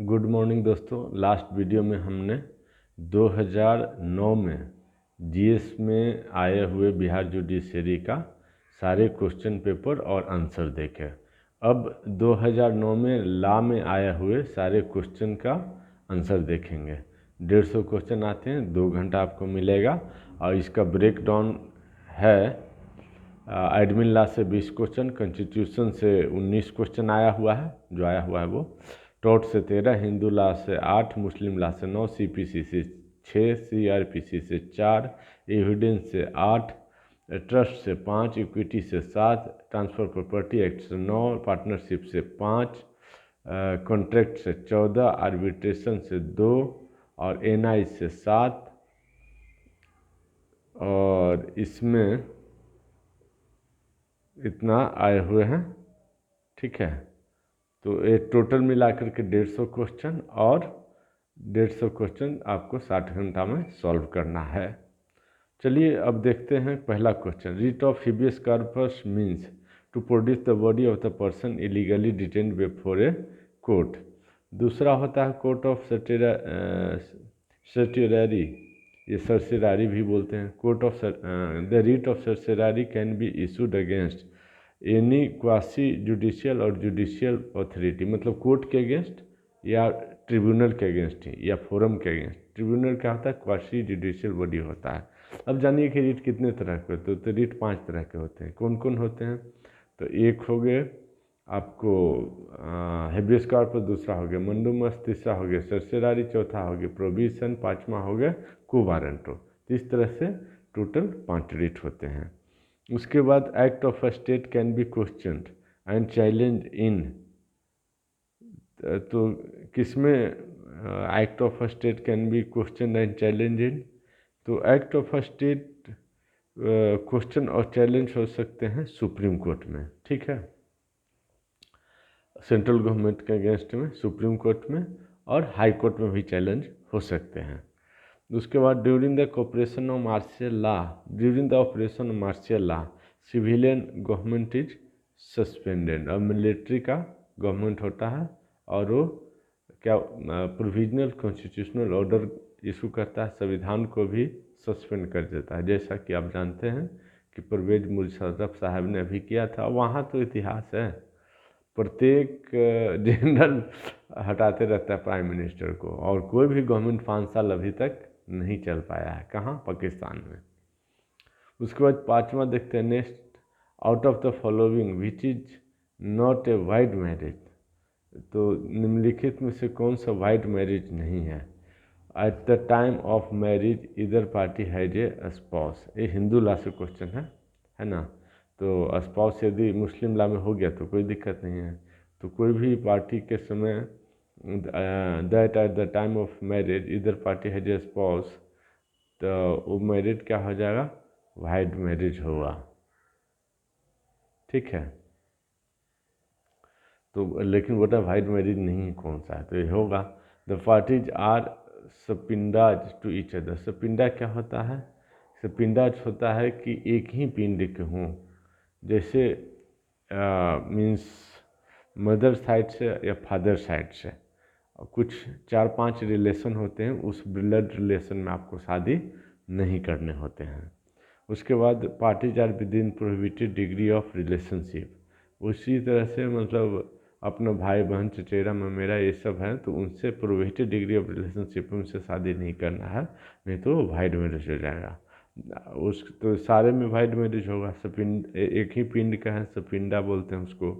Good morning दोस्तों। Last video में हमने 2009 में जीएस में आए हुए बिहार जुडिशरी का सारे क्वेश्चन पेपर और आंसर देखे। अब 2009 में लॉ में आए हुए सारे क्वेश्चन का आंसर देखेंगे। 150 क्वेश्चन आते हैं, 2 घंटा आपको मिलेगा और इसका ब्रेक डाउन है। एडमिन लॉ से 20 क्वेश्चन, कॉन्स्टिट्यूशन से 19 क्वेश्चन आया हुआ है, जो आया हुआ है वो। टॉर्ट से 13, हिंदू लॉ से 8, मुस्लिम लॉ से 9, सीपीसी से 6, सीआरपीसी से 4, एविडेंस से 8, ट्रस्ट से 5, इक्विटी से 7, ट्रांसफर प्रॉपर्टी एक्ट से 9, पार्टनरशिप से 5, कॉन्ट्रैक्ट से 14, आर्बिट्रेशन से 2 और एनआई से 7। और इसमें इतना आए हुए हैं, ठीक है। तो ये टोटल मिलाकर के 150 क्वेश्चन और 150 क्वेश्चन आपको 60 घंटा में सॉल्व करना है। चलिए अब देखते हैं पहला question. Writ of habeas corpus means to produce the body of the person illegally detained before a court. दूसरा होता है कोर्ट ऑफ सर्टियरी, ये सर्सिरारी भी बोलते हैं। Court of the writ of certiorari can be issued against any quasi judicial और judicial authority, मतलब court के अगेंस्ट या ट्रिब्यूनल के अगेंस्ट ही या फोरम के अगेंस्ट। ट्रिब्यूनल क्या होता है? क्वासी जुडिशियल बॉडी होता है। अब जानिए कि रिट कितने तरह के होते हैं। तो रिट 5 तरह के होते हैं। कौन कौन होते हैं? तो एक हो गए आपको हेबियस कॉर्पस, दूसरा हो गया मंडूमस, तीसरा हो गया सर्सिरारी, चौथा हो गया प्रोविजन, पाँचवा हो गया क्वो वारंटो। तो इस तरह से टोटल 5 रिट होते हैं। उसके बाद act of a state can be questioned and challenge in, तो किसमें act of a state can be question and challenge in? तो act of a state question और चैलेंज हो सकते हैं सुप्रीम कोर्ट में, ठीक है। सेंट्रल गवर्नमेंट के अगेंस्ट में सुप्रीम कोर्ट में और हाई कोर्ट में भी चैलेंज हो सकते हैं। उसके बाद during the operation of martial law, during the operation of martial law civilian government is suspended. और मिलिट्री का गवर्नमेंट होता है और वो क्या प्रोविजनल कॉन्स्टिट्यूशनल ऑर्डर इशू करता है, संविधान को भी सस्पेंड कर देता है। जैसा कि आप जानते हैं कि परवेज मुशर्रफ साहब ने अभी किया था। वहाँ तो इतिहास है, प्रत्येक जनरल हटाते रहता है प्राइम मिनिस्टर को, और कोई भी गवर्नमेंट 5 साल अभी तक नहीं चल पाया है। कहाँ? पाकिस्तान में। उसके बाद 5वां देखते हैं next, out of the following which is not a wide marriage. तो निम्नलिखित में से कौन सा वाइड मैरिज नहीं है? At the time of marriage इधर पार्टी हैज ए स्पाउस। ये हिंदू लॉ से क्वेश्चन है ना। तो स्पाउस यदि मुस्लिम लॉ में हो गया तो कोई दिक्कत नहीं है। तो कोई भी पार्टी के समय that at the time of marriage इधर पार्टी हैज ए स्पाउस, तो वो मैरिज क्या हो जाएगा? वाइड मैरिज होगा, ठीक है। तो लेकिन बेटा वाइड मैरिज नहीं है, कौन सा है? तो ये होगा the parties are sapindas to each other. सपिंडा क्या होता है? सपिंडाज होता है कि एक ही पिंड के हों। जैसे मीन्स मदर साइड से या फादर साइड से कुछ 4-5 रिलेशन होते हैं, उस ब्लड रिलेशन में आपको शादी नहीं करने होते हैं। उसके बाद parties are within prohibited degree of relationship. उसी तरह से मतलब अपना भाई बहन चचेरा ममेरा ये सब है, तो उनसे प्रोहिबिटेड डिग्री ऑफ रिलेशनशिप में उनसे शादी नहीं करना है, नहीं तो वाइड मैरिज हो जाएगा। उस तो सारे में वाइड मैरिज होगा। सपिंड एक ही पिंड का है, सपिंडा बोलते हैं उसको।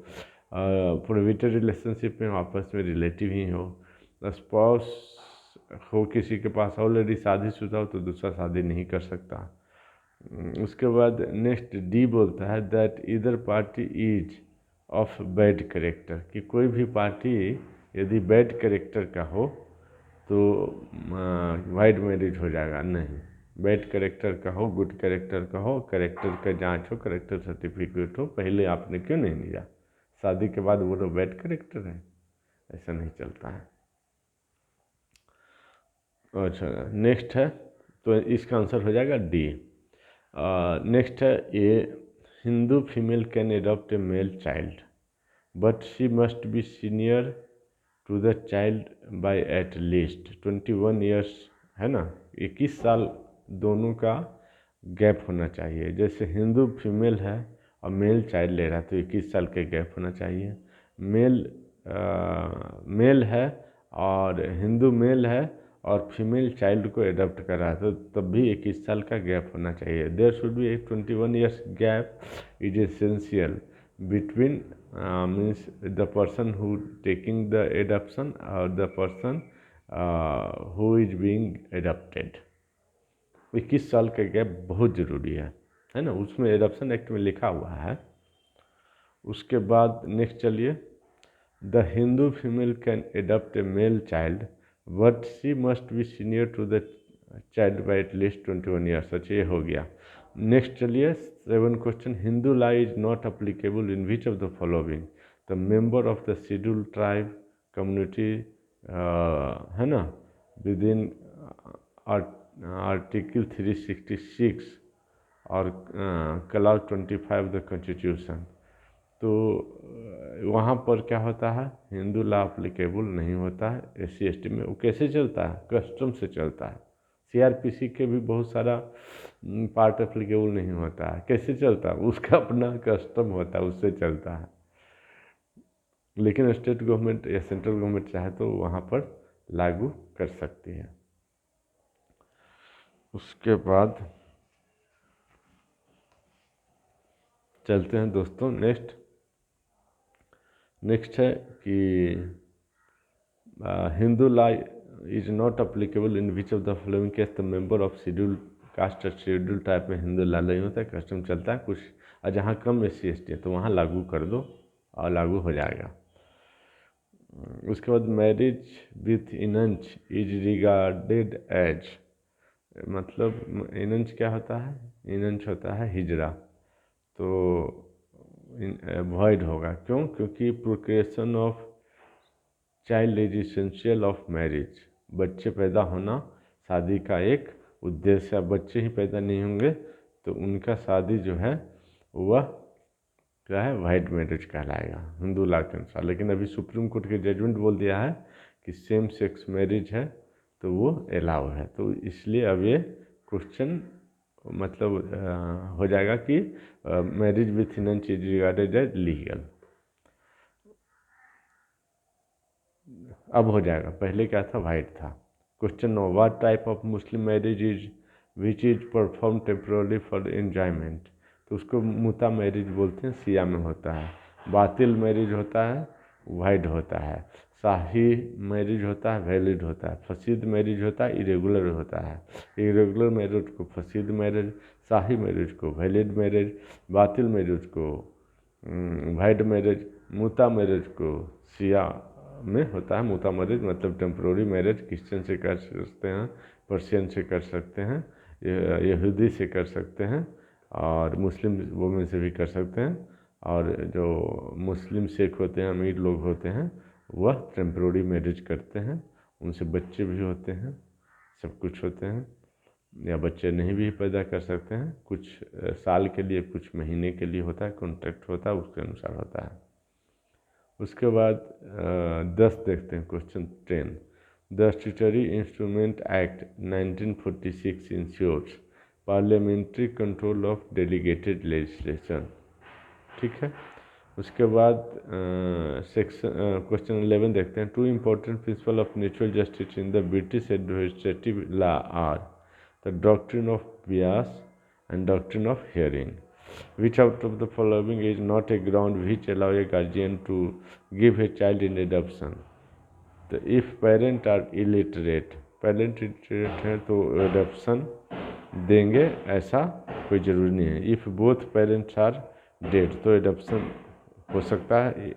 प्रोहिबिटेड रिलेशनशिप में आपस में रिलेटिव ही हो। स्पाउस हो किसी के पास ऑलरेडी शादीशुदा हो तो दूसरा शादी नहीं कर सकता। उसके बाद नेक्स्ट डी बोलता है दैट इधर party is of bad character, कि कोई भी पार्टी यदि बैड करेक्टर का हो तो वाइड मैरिज हो जाएगा। नहीं, बैड करेक्टर का हो, गुड करेक्टर का हो, करेक्टर का जांच हो, करेक्टर सर्टिफिकेट हो, पहले आपने क्यों नहीं लिया? शादी के बाद वो तो बैड करेक्टर है, ऐसा नहीं चलता है। अच्छा नेक्स्ट है, तो इसका आंसर हो जाएगा डी। नेक्स्ट है A, Hindu female can adopt a male child but she must be senior to the child by at least 21 years, है ना, 21 साल दोनों का गैप होना चाहिए। जैसे हिंदू फीमेल है और मेल चाइल्ड ले रहा है तो 21 साल के गैप होना चाहिए। मेल मेल है और हिंदू मेल है और फीमेल चाइल्ड को एडॉप्ट कर रहा है तो तब भी 21 साल का गैप होना चाहिए। There should be a 21 years gap is essential between means the person who taking the adoption or the person who is being adopted। 21 साल का गैप बहुत ज़रूरी है ना, उसमें एडॉप्शन एक्ट में लिखा हुआ है। उसके बाद नेक्स्ट चलिए, the Hindu female can adopt a male child but she must be senior to the child by at least 21 years. अच्छा, ये हो गया। नेक्स्ट चलिए 7 question, Hindu law is not applicable in which of the following, the member of the schedule tribe community, है ना, with in article 366 और clause 25 the constitution. तो वहाँ पर क्या होता है, हिंदू लॉ अप्लीकेबल नहीं होता है SC ST में। वो कैसे चलता है, कस्टम से चलता है। CRPC के भी बहुत सारा पार्ट अप्लीकेबल नहीं होता है। कैसे चलता है, उसका अपना कस्टम होता है, उससे चलता है। लेकिन स्टेट गवर्नमेंट या सेंट्रल गवर्नमेंट चाहे तो वहाँ पर लागू कर सकती है। उसके बाद चलते हैं दोस्तों नेक्स्ट है कि Hindu law is not applicable in which of the following case the member of schedule caste और शेड्यूल टाइप में हिंदू लॉ नहीं होता है, कस्टम चलता है कुछ, और जहाँ कम SC ST है तो वहाँ लागू कर दो और लागू हो जाएगा। उसके बाद मैरिज विथ इनंच इज रिगार्डेड एज, मतलब इनंच क्या होता है, इनंच होता है हिजरा, तो वॉइड होगा। क्यों, क्योंकि procreation of child is essential of marriage, बच्चे पैदा होना शादी का एक उद्देश्य है। बच्चे ही पैदा नहीं होंगे तो उनका शादी जो है वह क्या है, वाइड मैरिज कहलाएगा हिंदू लॉ के अनुसार। लेकिन अभी सुप्रीम कोर्ट के जजमेंट बोल दिया है कि सेम सेक्स मैरिज है तो वो अलाउ है, तो इसलिए अब ये क्वेश्चन मतलब हो जाएगा कि मैरिज विथ इनंच इज रिगार्डेड एज लीगल। अब हो जाएगा, पहले क्या था, वाइड था। Question 9, what type of Muslim marriage is which is perform temporarily for enjoyment, तो उसको मुता मैरिज बोलते हैं, सिया में होता है। बातिल मैरिज होता है, वाइड होता है। शाही मैरिज होता है, वैलिड होता है। फसीद मैरिज होता है, इरेगुलर होता है। इरेगुलर मैरिज को फसीद मैरिज, शाही मैरिज को वैलिड मैरिज, बातिल मैरिज को वाइड मैरिज, मुता मैरिज को सिया में होता है। मुता मैरिज मतलब टेम्प्रोरी मैरिज, क्रिश्चियन से कर सकते हैं, पर्शियन से कर सकते हैं, यहूदी से कर सकते हैं और मुस्लिम वुमेन से भी कर सकते हैं। और जो मुस्लिम शेख होते हैं, अमीर लोग होते हैं, वह टेम्प्रोरी मैरिज करते हैं, उनसे बच्चे भी होते हैं, सब कुछ होते हैं, या बच्चे नहीं भी पैदा कर सकते हैं। कुछ साल के लिए, कुछ महीने के लिए होता है, कॉन्ट्रैक्ट होता है, उसके अनुसार होता है। उसके बाद 10 देखते हैं, question 10, the statutory instrument act 1946 insures parliamentary control of delegated legislation, ठीक है। उसके बाद क्वेश्चन 11 देखते हैं, two important principle of natural justice in the British administrative law are the doctrine of bias and doctrine of hearing. Which out of the following is not a ground which allow a guardian to give a child in adoption? तो if parent are illiterate, parent illiterate हैं तो adoption देंगे ऐसा कोई ज़रूरी नहीं है। If both parents are dead तो एडॉप्शन हो सकता है,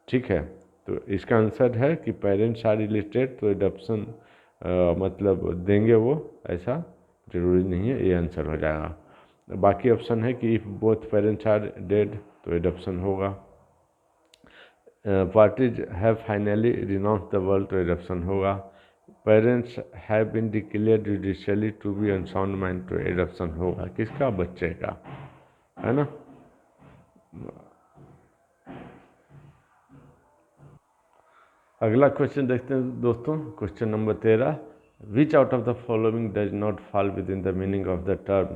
ठीक है। तो इसका आंसर है कि पेरेंट्स आर इलिटरेट तो एडॉप्शन मतलब देंगे वो, ऐसा ज़रूरी नहीं है, ये आंसर हो जाएगा। बाकी ऑप्शन है कि if both parents are dead तो एडॉप्शन होगा। Parties have finally renounce the world तो एडॉप्शन होगा। Parents have been declared judicially to be unsound mind तो एडॉप्शन होगा। किसका, बच्चे का, है ना। अगला क्वेश्चन देखते हैं दोस्तों, question number 13, which out of the following does not fall within the meaning of the term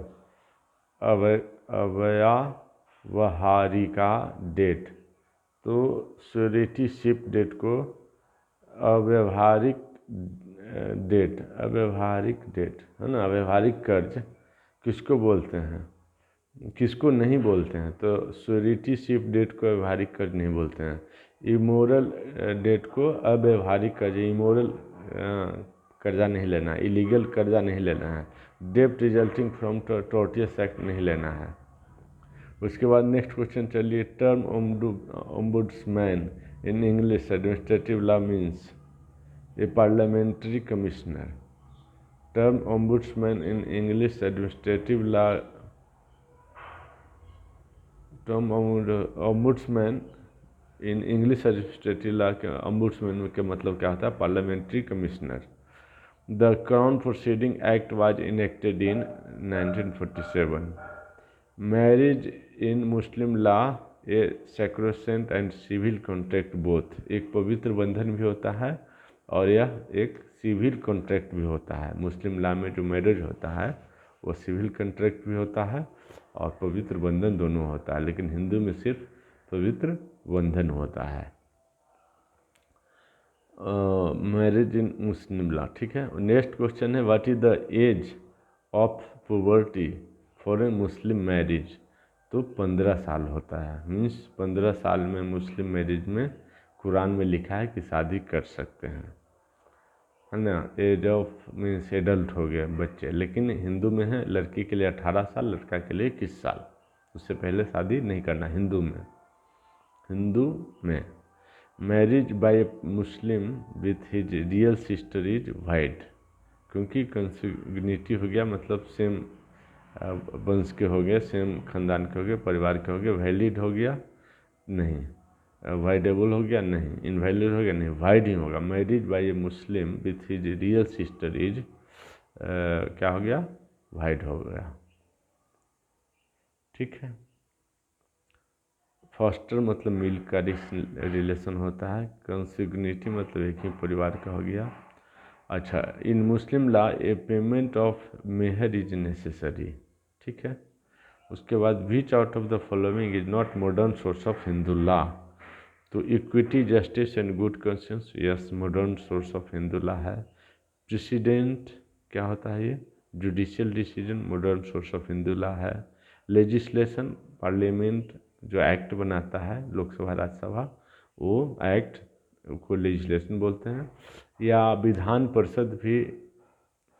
avyavaharika debt. तो श्योरिटी शिप डेट को अव्यवहारिक डेट है ना, अव्यवहारिक कर्ज किसको बोलते हैं, किसको नहीं बोलते हैं? तो श्योरिटी शिप डेट को व्यवहारिक कर्ज नहीं बोलते हैं। इमोरल डेट को अव्यवहारिक कर्ज, इमोरल कर्जा नहीं लेना है, इलीगल कर्जा नहीं लेना है, डेप्ट रिजल्टिंग फ्रॉम टॉर्टियस एक्ट नहीं लेना है। उसके बाद नेक्स्ट क्वेश्चन चलिए, term ombudsman in English administrative law means a parliamentary commissioner. Term ombudsman in English administrative law, term ombudsman in English administrative law के ओम्बुड्समैन के मतलब क्या होता है? Parliamentary commissioner. The crown proceeding act was enacted in 1947। Marriage in Muslim law a sacrosanct and civil contract both, एक पवित्र बंधन भी होता है और यह एक सिविल कॉन्ट्रैक्ट भी होता है। मुस्लिम लॉ में जो मैरिज होता है वो सिविल कॉन्ट्रैक्ट भी होता है और पवित्र बंधन दोनों होता है, लेकिन हिंदू में सिर्फ पवित्र बंधन होता है। मैरिज इन मुस्लिम लॉ, ठीक है। नेक्स्ट क्वेश्चन है, what is the age of puberty for a Muslim marriage. तो 15 साल होता है, मीन्स 15 साल में मुस्लिम मैरिज में कुरान में लिखा है कि शादी कर सकते हैं, है ना। एज ऑफ मीन्स एडल्ट हो गए बच्चे, लेकिन हिंदू में है लड़की के लिए 18 साल, लड़का के लिए 21 साल, उससे पहले शादी नहीं करना हिंदू में। Marriage by Muslim with his real sister is wide, क्योंकि कंसिग्निटी हो गया, मतलब सेम वंश के हो गए, सेम खानदान के हो गए, परिवार के हो गए, वैलिड हो गया नहीं, वाइडेबल हो गया नहीं, इनवैलिड हो गया नहीं, वाइड ही होगा। Marriage by A Muslim with his real sister is क्या हो गया? वाइड हो गया, ठीक है। फॉस्टर मतलब मिल का रिलेशन होता है। कंसिग्निटी मतलब एक ही परिवार का हो गया। अच्छा, in Muslim law a payment of mehr is necessary, ठीक है। उसके बाद which out of the following is not modern source of Hindu law. तो equity, justice and good conscience, yes modern source of Hindu law है। प्रेसिडेंट क्या होता है? ये judicial decision modern source of Hindu law है। लेजिस्लेशन, पार्लियामेंट जो एक्ट बनाता है, लोकसभा राज्यसभा, वो एक्ट को लेजिस्लेशन बोलते हैं। या विधान परिषद भी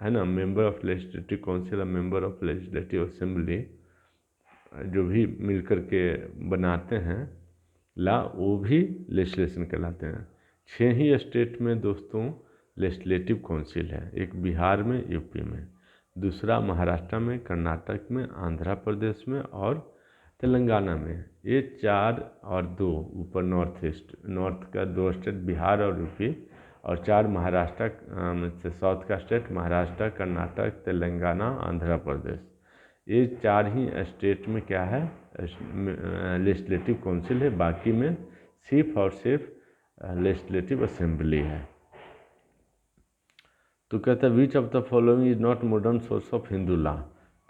है ना, member of legislative council, member of legislative assembly, जो भी मिलकर के बनाते हैं ला, वो भी लेजिस्लेशन कहलाते हैं। 6 ही स्टेट में दोस्तों लेजिस्लेटिव काउंसिल है, एक बिहार में, यूपी में, दूसरा महाराष्ट्र में, कर्नाटक में, आंध्र प्रदेश में और तेलंगाना में। ये 4 और 2 ऊपर नॉर्थ ईस्ट, नॉर्थ का 2 स्टेट बिहार और यूपी, और 4 महाराष्ट्र से साउथ का स्टेट महाराष्ट्र, कर्नाटक, तेलंगाना, आंध्र प्रदेश। ये 4 ही स्टेट में क्या है? लेजिस्लेटिव काउंसिल है, बाकी में सिर्फ और सिर्फ लेजिस्लेटिव असेंबली है। तो कहता है which of the following is not modern source of Hindu law.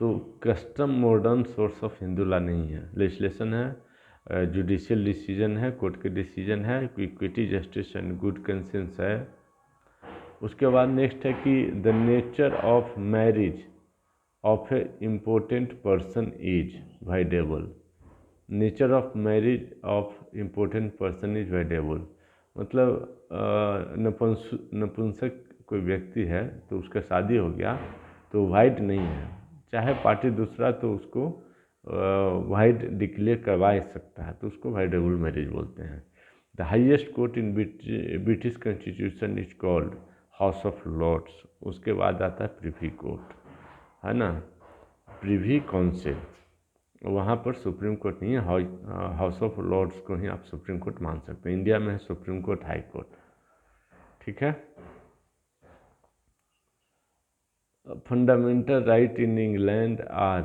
तो custom modern source of Hindu law नहीं है। लेजिस्लेशन है, जुडिशियल डिसीजन है, कोर्ट के डिसीजन है, equity, justice and good conscience है। उसके बाद नेक्स्ट है कि the nature of marriage of a impotent person is voidable. Nature of marriage of impotent person is voidable, मतलब नपुंसक कोई व्यक्ति है तो उसका शादी हो गया तो वाइड नहीं है, चाहे पार्टी दूसरा तो उसको वाइड डिक्लेयर करवा सकता है, तो उसको वाइडेबल मैरिज बोलते हैं। The highest court in British constitution is called House of Lords. उसके बाद आता है प्रिवी कोर्ट, है ना, प्रिवी काउंसिल, वहाँ पर सुप्रीम कोर्ट नहीं है, हाउस ऑफ लॉर्ड्स को ही आप सुप्रीम कोर्ट मान सकते हैं। इंडिया में है सुप्रीम कोर्ट, हाई कोर्ट, ठीक है। Fundamental right in England are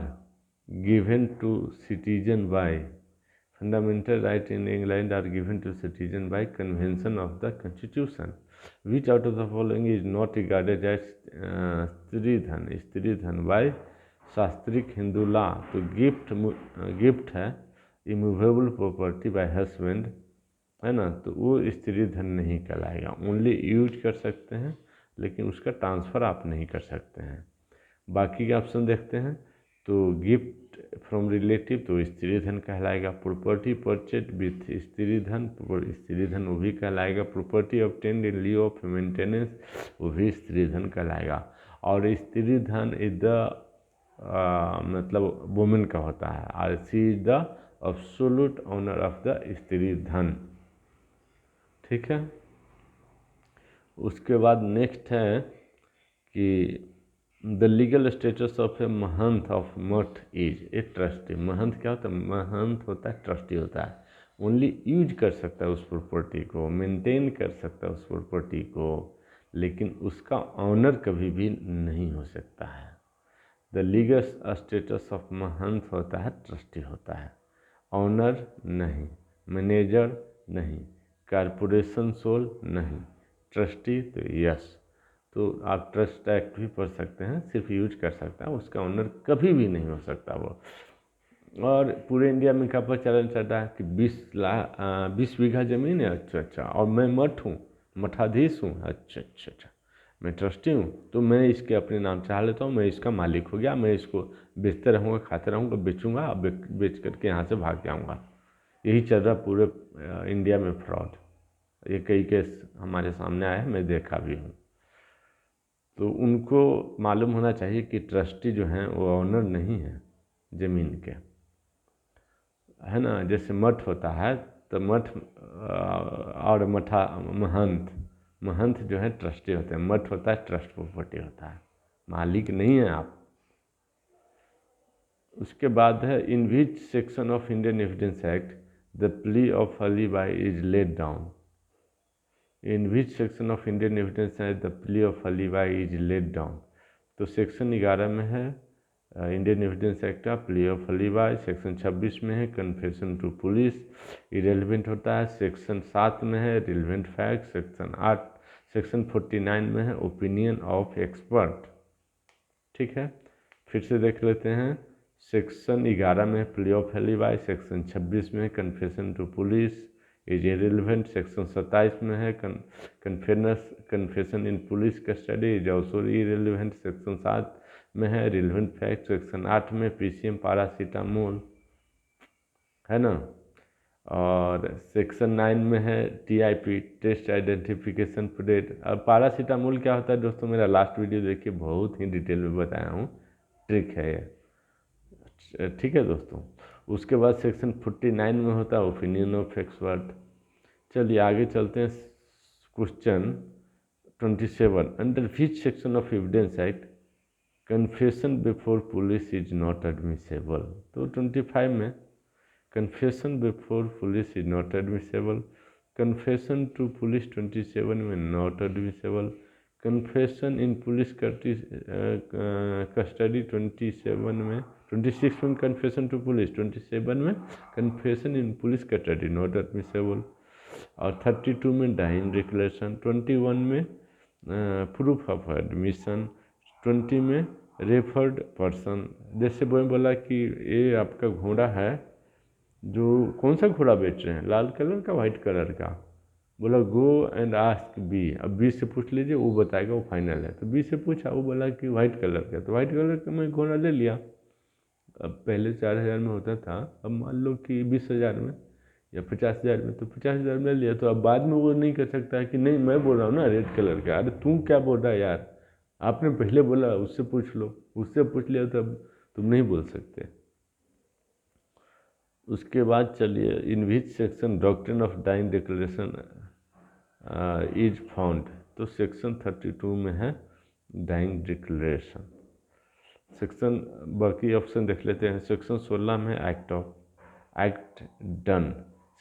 given to citizen by Fundamental rights in England are given to citizens by convention of the constitution. Which out of the following is not regarded as stridhan by shastric Hindu law? तो gift है, immovable property by husband, है ना, तो वो स्त्रीधन नहीं कहलाएगा। Only use कर सकते हैं, लेकिन उसका ट्रांसफ़र आप नहीं कर सकते हैं। बाकी के ऑप्शन देखते हैं, तो गिफ्ट फ्रॉम रिलेटिव तो स्त्रीधन कहलाएगा। Property purchase with stridhan, stridhan वो भी कहलाएगा। Property obtained in lieu of maintenance, वो भी स्त्रीधन कहलाएगा। और स्त्रीधन इज द मतलब वुमेन का होता है, और she is the absolute owner of the stridhan. ठीक है। उसके बाद नेक्स्ट है कि the legal status of a mahant of math is a trustee. Mahant क्या होता है? महंत होता है, ट्रस्टी होता है। ओनली यूज कर सकता है उस प्रॉपर्टी को, मेंटेन कर सकता है उस प्रॉपर्टी को, लेकिन उसका ऑनर कभी भी नहीं हो सकता है। द लीगल स्टेटस ऑफ महंत होता है, ट्रस्टी होता है, ऑनर नहीं, मैनेजर नहीं, कारपोरेशन सोल नहीं, ट्रस्टी तो यस। तो आप ट्रस्ट एक्ट भी पढ़ सकते हैं, सिर्फ यूज कर सकता है, उसका ऑनर कभी भी नहीं हो सकता वो। और पूरे इंडिया में क्या प्रचलन चलता है कि 20 बीघा ज़मीन है, अच्छा, और मैं मठ हूँ, मठाधीश हूँ, अच्छा, मैं ट्रस्टी हूँ, तो मैं इसके अपने नाम चाह लेता हूँ, मैं इसका मालिक हो गया, मैं इसको बेचते रहूँगा, खाते रहूँगा, बेचूँगा, बेच करके यहाँ से भाग जाऊँगा। यही चल रहा पूरे इंडिया में फ्रॉड। ये कई केस हमारे सामने आए हैं, मैं देखा भी हूँ। तो उनको मालूम होना चाहिए कि ट्रस्टी जो हैं वो ऑनर नहीं है ज़मीन के, है ना। जैसे मठ होता है, तो मठ और महंत जो है ट्रस्टी होते हैं, मठ होता है ट्रस्ट प्रॉपर्टी होता है, मालिक नहीं है आप। उसके बाद है in which section of Indian evidence act the plea of alibi is laid down. In which section of Indian evidence act the plea of alibi is laid down. तो सेक्शन 11 में है इंडियन एविडेंस एक्ट का plea of alibi, section 26 में है confession to police, irrelevant होता है। Section 7 में है रिलेवेंट फैक्ट, सेक्शन 49 में है ओपिनियन ऑफ एक्सपर्ट। ठीक है, फिर से देख लेते हैं। सेक्शन 11 में प्ली ऑफ अलीबाई, सेक्शन 26 में है confession to police is irrelevant, section 27 में है confession in police custody is also irrelevant, section 7 में है रिलेवेंट फैक्ट, सेक्शन 8 में पीसीएम पैरासीटामोल, है ना। और सेक्शन 9 में है टीआईपी टेस्ट आइडेंटिफिकेशन पीरियड। अब पैरासीटामोल क्या होता है दोस्तों, मेरा लास्ट वीडियो देखिए, बहुत ही डिटेल में बताया हूँ, ट्रिक है ये। ठीक है दोस्तों। उसके बाद सेक्शन 49 में होता है ओपिनियन ऑफ एक्सपर्ट। चलिए आगे चलते हैं। Question 27 under which section of evidence act confession before police is not admissible. तो 25 में confession before police is not admissible, confession to police 27 में not admissible, confession in police custody 26 में confession to police, 27 में confession in police custody not admissible, और 32 में dying declaration, 21 में proof of admission, 20 में referred person. जैसे वो बोला कि ये आपका घोड़ा है, जो कौन सा घोड़ा बेच रहे हैं, लाल कलर का वाइट कलर का, बोला गो एंड आस्क बी। अब बी से पूछ लीजिए, वो बताएगा, वो फाइनल है। तो बी से पूछा, वो बोला कि वाइट कलर का, तो वाइट कलर का मैं घोड़ा ले लिया। अब पहले 4000 में होता था, अब मान लो कि 20,000 में या 50,000 में, तो 50,000 में ले लिया। तो अब बाद में वो नहीं कर सकता है कि नहीं मैं बोल रहा हूँ ना रेड कलर का, अरे तू क्या बोल रहा है यार, आपने पहले बोला, उससे पूछ लो, उससे पूछ लिया तब तुम नहीं बोल सकते। उसके बाद चलिए in which section doctrine of dying declaration is found. तो सेक्शन 32 में है डाइंग डिक्लेरेशन। सेक्शन बाकी ऑप्शन देख लेते हैं। सेक्शन 16 में एक्ट डन,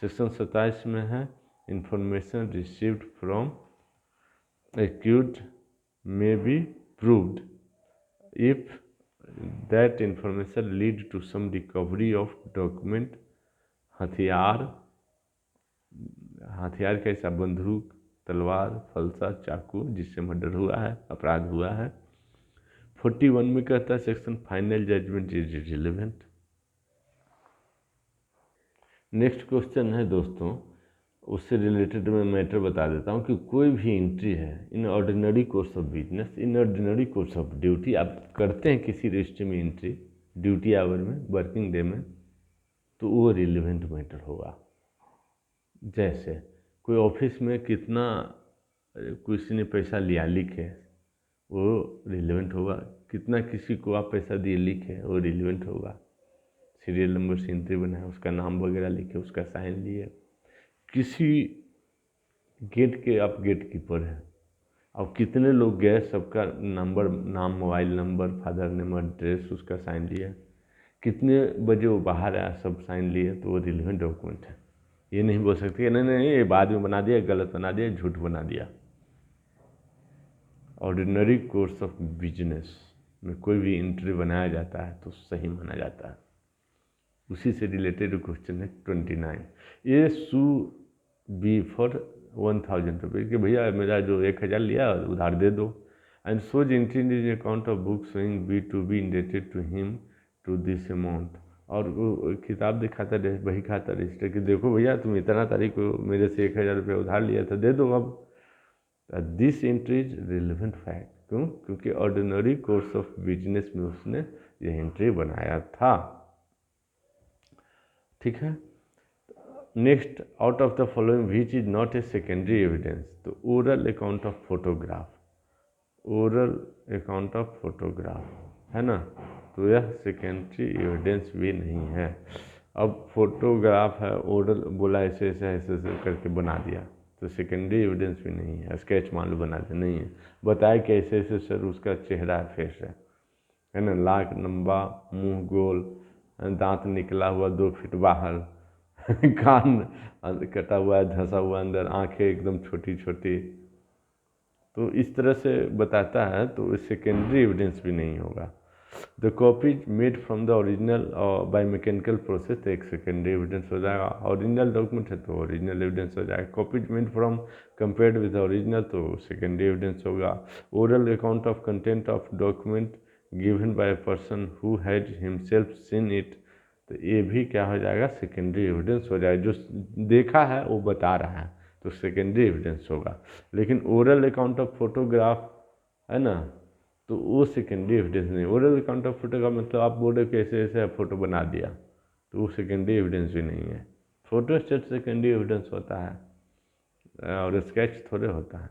सेक्शन 27 में है information received from accused may be proved if that information lead to some recovery of document हथियार, हथियार कैसा, बंदूक, तलवार, फलसा, चाकू, जिससे मर्डर हुआ है, अपराध हुआ है। 41 में कहता है section final judgement is relevant. Next question है दोस्तों, उससे रिलेटेड मैं मैटर बता देता हूँ कि कोई भी एंट्री है in ordinary course of business, in ordinary course of duty, आप करते हैं किसी रजिस्ट्री में एंट्री ड्यूटी आवर में, वर्किंग डे में, तो वो रिलेवेंट मैटर होगा। जैसे कोई ऑफिस में कितना किसी ने पैसा लिया लिखे, वो रिलेवेंट होगा। कितना किसी को आप पैसा दिए लिखे, वो रिलेवेंट होगा। सीरियल नंबर से एंट्री बनाए, उसका नाम वगैरह लिखे, उसका साइन लिए। किसी गेट के आप गेट कीपर हैं, और कितने लोग गए, सबका नंबर, नाम, mobile number, father name, address, उसका साइन लिया। कितने बजे वो बाहर आया, सब साइन लिए, तो वो रिलेवेंट डॉक्यूमेंट है। ये नहीं बोल सकते कि नहीं नहीं ये बाद में बना दिया, गलत बना दिया, झूठ बना दिया। ऑर्डिनरी कोर्स ऑफ बिजनेस में कोई भी एंट्री बनाया जाता है तो सही माना जाता है। उसी से रिलेटेड क्वेश्चन है 29। ये सू बी फॉर 1000 रुपये, कि भैया मेरा जो 1000 लिया उधार दे दो। And shows entry in account of book showing B to be indebted to him to this amount. और वो किताब दिखाता रहे, बही खाता रजिस्टर कि देखो भैया तुम इतना तारीख को मेरे से 1000 रुपये उधार लिया था, दे दो अब। This entry is relevant fact. क्यों? क्योंकि ऑर्डिनरी कोर्स ऑफ बिजनेस में उसने ये एंट्री बनाया था। ठीक है। Next, out of the following which is not a secondary evidence. तो oral account of photograph, oral account of photograph है ना, तो यह सेकेंडरी एविडेंस भी नहीं है। अब फोटोग्राफ है, ओरल बोला ऐसे ऐसे ऐसे ऐसे करके बना दिया, तो सेकेंडरी एविडेंस भी नहीं है। स्केच मान लो बना दिया, नहीं है। बताया कि ऐसे ऐसे सर उसका चेहरा फेस है ना, लाख लंबा, मुंह गोल, दांत निकला हुआ 2 फीट बाहर, कान कटा हुआ है, धंसा हुआ अंदर, आंखें एकदम छोटी छोटी, तो इस तरह से बताता है, तो सेकेंडरी एविडेंस भी नहीं होगा। The copies made from the original by mechanical process, तो एक सेकेंडरी एविडेंस हो जाएगा। ओरिजिनल डॉक्यूमेंट है तो ओरिजिनल एविडेंस हो जाएगा। Copies made from compared with original, तो सेकेंडरी एविडेंस होगा। Oral account of content of document given by A person who had himself seen it, तो ये भी क्या हो जाएगा, सेकेंडरी एविडेंस हो जाएगा। जो देखा है वो बता रहा है, तो सेकेंडरी एविडेंस होगा। लेकिन ओरल अकाउंट ऑफ फोटोग्राफ है ना, तो वो सेकेंडरी एविडेंस नहीं। ओरल अकाउंट ऑफ फोटोग्राफ मतलब आप बोल रहे कैसे ऐसे फोटो बना दिया, तो वो सेकेंडरी एविडेंस भी नहीं है। फोटो स्टेट सेकेंडरी एविडेंस होता है, और स्केच थोड़े होता है।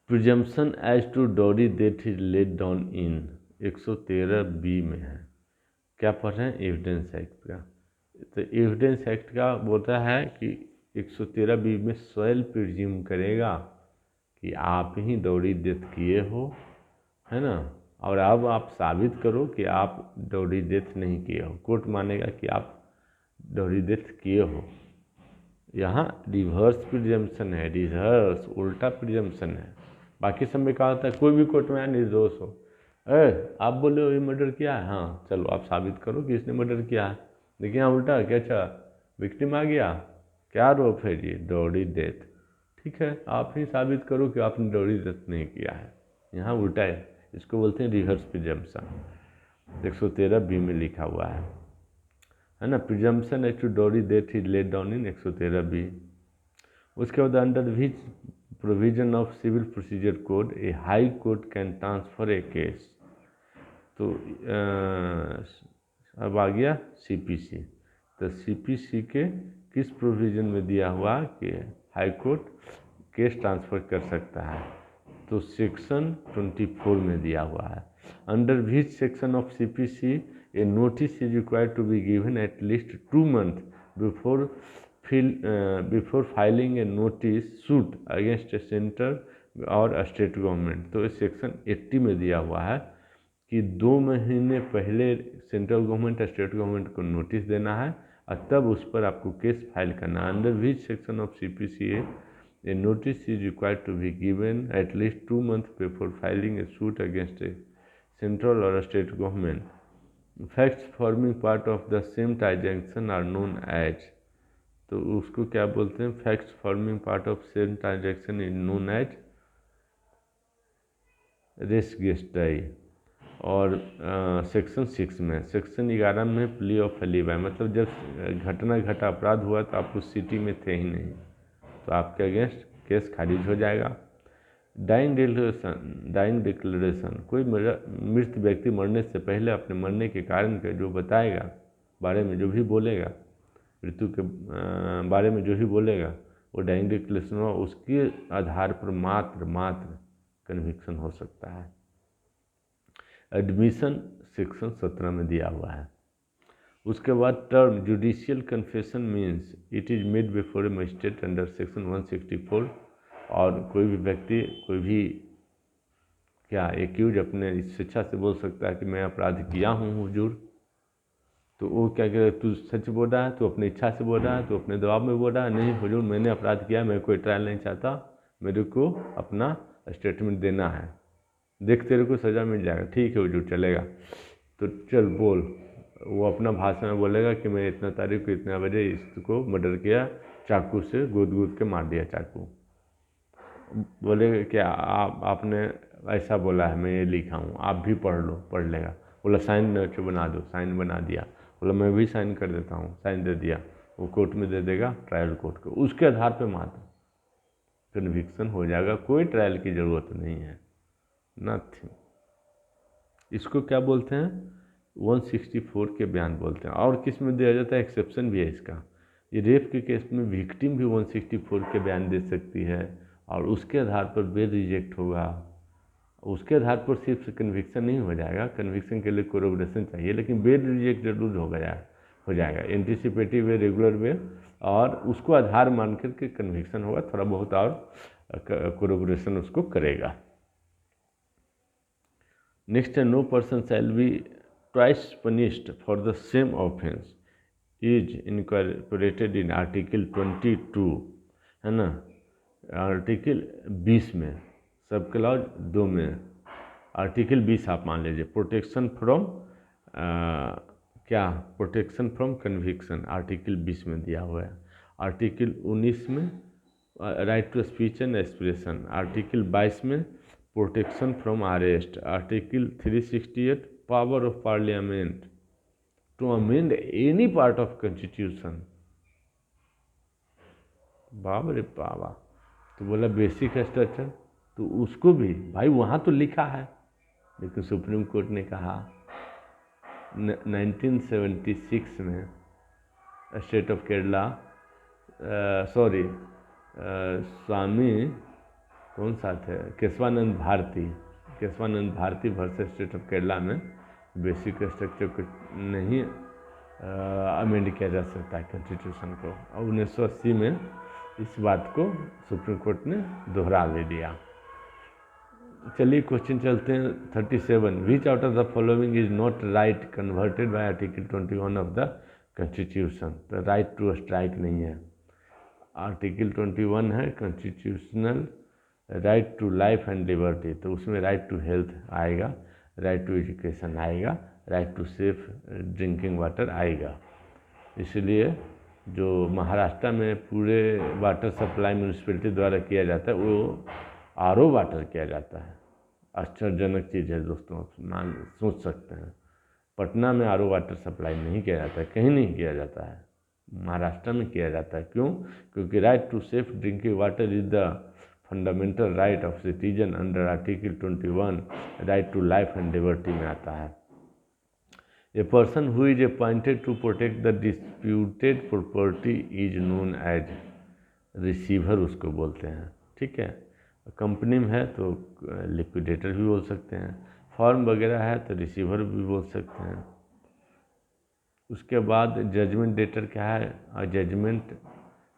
Presumption as to dowry death is laid down in 113B में है। क्या पढ़ रहे हैं, एविडेंस एक्ट का। तो एविडेंस एक्ट का बोलता है कि 113B में स्वयं प्रिज्यूम करेगा कि आप ही डॉरी डेथ किए हो, है ना, और अब आप साबित करो कि आप डॉरी डेथ नहीं किए हो। कोर्ट मानेगा कि आप डॉरी डेथ किए हो। यहाँ रिवर्स प्रिजम्पशन है, रिवर्स उल्टा प्रिजम्पशन है। बाकी सब में कहा होता है, कोई भी कोर्ट में आया निर्दोष हो, आप बोले हो ये मर्डर किया है, हाँ चलो आप साबित करो कि इसने मर्डर किया है। लेकिन यहाँ उल्टा क्या, अच्छा विक्टिम आ गया, क्या आरोप है जी, डॉरी डेथ, ठीक है आप ही साबित करो कि आपने डॉरी डेथ नहीं किया है। यहाँ उल्टा है, इसको बोलते हैं रिवर्स प्रिजम्पशन। 113B में लिखा हुआ है ना। Presumption as to dowry death is laid down in 113B। उसके बाद under which provision of civil procedure code a high court can transfer a case. तो अब आ गया CPC। तो CPC के किस प्रोविज़न में दिया हुआ कि हाई कोर्ट केस ट्रांसफ़र कर सकता है, तो सेक्शन 24 में दिया हुआ है। Under which section of CPC a notice is required to be given at least 2 months before filing a notice suit against a centre और स्टेट गवर्नमेंट। तो इस सेक्शन 80 में दिया हुआ है कि 2 महीने पहले सेंट्रल गवर्नमेंट स्टेट गवर्नमेंट को नोटिस देना है, और तब उस पर आपको केस फाइल करना है। Under which section of CPC a notice is required to be given at least 2 months before filing a suit against a central और state government. Facts forming part of the same transaction are known as, तो उसको क्या बोलते हैं? Facts forming part of same transaction is known as res gestae. और section 6 में, section 11 में plea of alibi, मतलब जब घटना घटा, अपराध हुआ तो आप उस सिटी में थे ही नहीं, तो आपके अगेंस्ट केस खारिज हो जाएगा। डाइंग डिक्लेरेशन, कोई मृत व्यक्ति मरने से पहले अपने मरने के कारण के जो बताएगा, बारे में जो भी बोलेगा, मृत्यु के बारे में जो भी बोलेगा, वो डाइंग डिक्लेरेशन हुआ, उसके आधार पर मात्र कन्विक्शन हो सकता है। एडमिशन सेक्शन 17 में दिया हुआ है। उसके बाद term judicial confession means it is made before A magistrate under section 164, और कोई भी व्यक्ति, कोई भी क्या एक्यूज अपने स्वेच्छा से बोल सकता है कि मैं अपराध किया हूँ हुजूर, तो वो क्या कह रहा है? तू सच बोल रहा है, तू अपनी इच्छा से बोल रहा है, तू अपने दबाव में बोल रहा है? नहीं हुजूर, मैंने अपराध किया, मैं कोई ट्रायल नहीं चाहता, मेरे को अपना स्टेटमेंट देना है, देख तेरे को सज़ा मिल जाएगा। ठीक है हुजूर, चलेगा, तो चल बोल। वो अपना भाषा में बोलेगा कि मैं इतना तारीख को इतना बजे इसको मर्डर किया, चाकू से गूद के मार दिया चाकू। बोलेगा कि आपने ऐसा बोला है, मैं ये लिखा हूँ, आप भी पढ़ लो, पढ़ लेगा। बोला साइन बना दो, साइन बना दिया। बोला मैं भी साइन कर देता हूँ, साइन दे दिया, वो कोर्ट में दे देगा, ट्रायल कोर्ट को, उसके आधार पे मात्र कन्विक्शन हो जाएगा, कोई ट्रायल की ज़रूरत नहीं है, नथिंग। इसको क्या बोलते हैं? 164 के बयान बोलते हैं। और किस में दिया जाता है? एक्सेप्शन भी है इसका। ये रेप के केस में विक्टिम भी 164 के बयान दे सकती है, और उसके आधार पर बेल रिजेक्ट होगा, उसके आधार पर सिर्फ कन्विक्शन नहीं हो जाएगा, कन्विक्शन के लिए कोरोबरेशन चाहिए, लेकिन बेल रिजेक्ट जरूर हो जाएगा एंटिसिपेटिव वे, रेगुलर वे, और उसको आधार मान करके कन्विक्शन होगा, थोड़ा बहुत और कोरोबरेशन उसको करेगा। नेक्स्ट है, no person shall be twice punished for the same offence is incorporated in article 22, है ना, आर्टिकल 20 में, सब क्लॉज 2 में, आर्टिकल 20 आप मान लीजिए, प्रोटेक्शन फ्रॉम क्या, प्रोटेक्शन फ्रॉम कन्विक्शन, आर्टिकल 20 में दिया हुआ है। आर्टिकल 19 में right to speech and expression, article 22 में protection from arrest, article 368 power of parliament to amend any part of constitution. बाबा रे बाबा, तो बोला बेसिक स्ट्रक्चर, तो उसको भी भाई वहाँ तो लिखा है, लेकिन सुप्रीम कोर्ट ने कहा 1976 में स्टेट ऑफ केरला, सॉरी स्वामी कौन सा थे, Kesavananda Bharati versus state of Kerala में बेसिक स्ट्रक्चर को नहीं अमेंड किया जा सकता है कॉन्स्टिट्यूशन को, और 1980 में इस बात को सुप्रीम कोर्ट ने दोहरा ले दिया। चलिए क्वेश्चन चलते हैं 37, which out of the following is not right converted by article 21 of the constitution, तो राइट टू स्ट्राइक नहीं है, आर्टिकल 21 है constitutional right to life and liberty, तो उसमें राइट टू हेल्थ आएगा, राइट टू एजुकेशन आएगा, right to safe drinking water आएगा। इसलिए जो महाराष्ट्र में पूरे वाटर सप्लाई म्यूनिसिपैलिटी द्वारा किया जाता है, वो आरओ वाटर किया जाता है। आश्चर्यजनक चीज़ है दोस्तों, आप सोच सकते हैं, पटना में आरओ वाटर सप्लाई नहीं किया जाता है, कहीं नहीं किया जाता है, महाराष्ट्र में किया जाता है। क्यों? क्योंकि right to safe drinking water is the fundamental right of citizen under article 21, right to life and liberty में आता है। A person who is appointed to protect the disputed property is known as receiver, उसको बोलते हैं, ठीक है। Company में है तो लिक्विडेटर भी बोल सकते हैं, फॉर्म वगैरह है तो रिसीवर भी बोल सकते हैं। उसके बाद जजमेंट डेटर क्या है? जजमेंट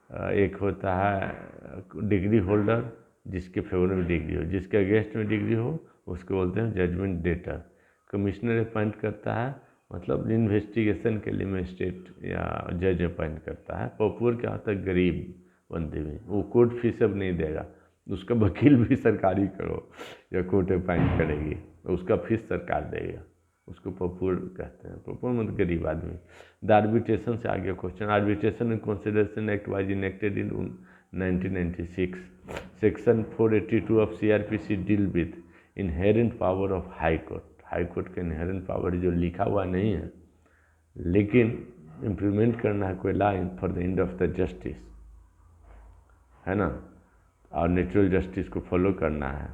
एक होता है डिग्री होल्डर, जिसके फेवर में डिग्री हो, जिसके अगेंस्ट में डिग्री हो, उसको बोलते हैं जजमेंट डेटर। कमिश्नर अपॉइंट करता है, मतलब इन्वेस्टिगेशन के लिए मजिस्ट्रेट या जज अपॉइंट करता है। पपुअर क्या होता है? गरीब बंदे में, वो कोर्ट फीस अब नहीं देगा, उसका वकील भी सरकारी करो या कोर्ट अपॉइंट करेगी, उसका फीस सरकार देगा, उसको पपुअर कहते हैं। पपुअर मतलब गरीब आदमी। द आर्बिट्रेशन से आगे question, arbitration in consideration act was enacted in 1996। Section 482 of CRPC deal with inherent power of high court. High court का इनहेरेंट पावर जो लिखा हुआ नहीं है, लेकिन इम्प्लीमेंट करना है कोई line for the end of the justice, है ना, और नेचुरल जस्टिस को फॉलो करना है,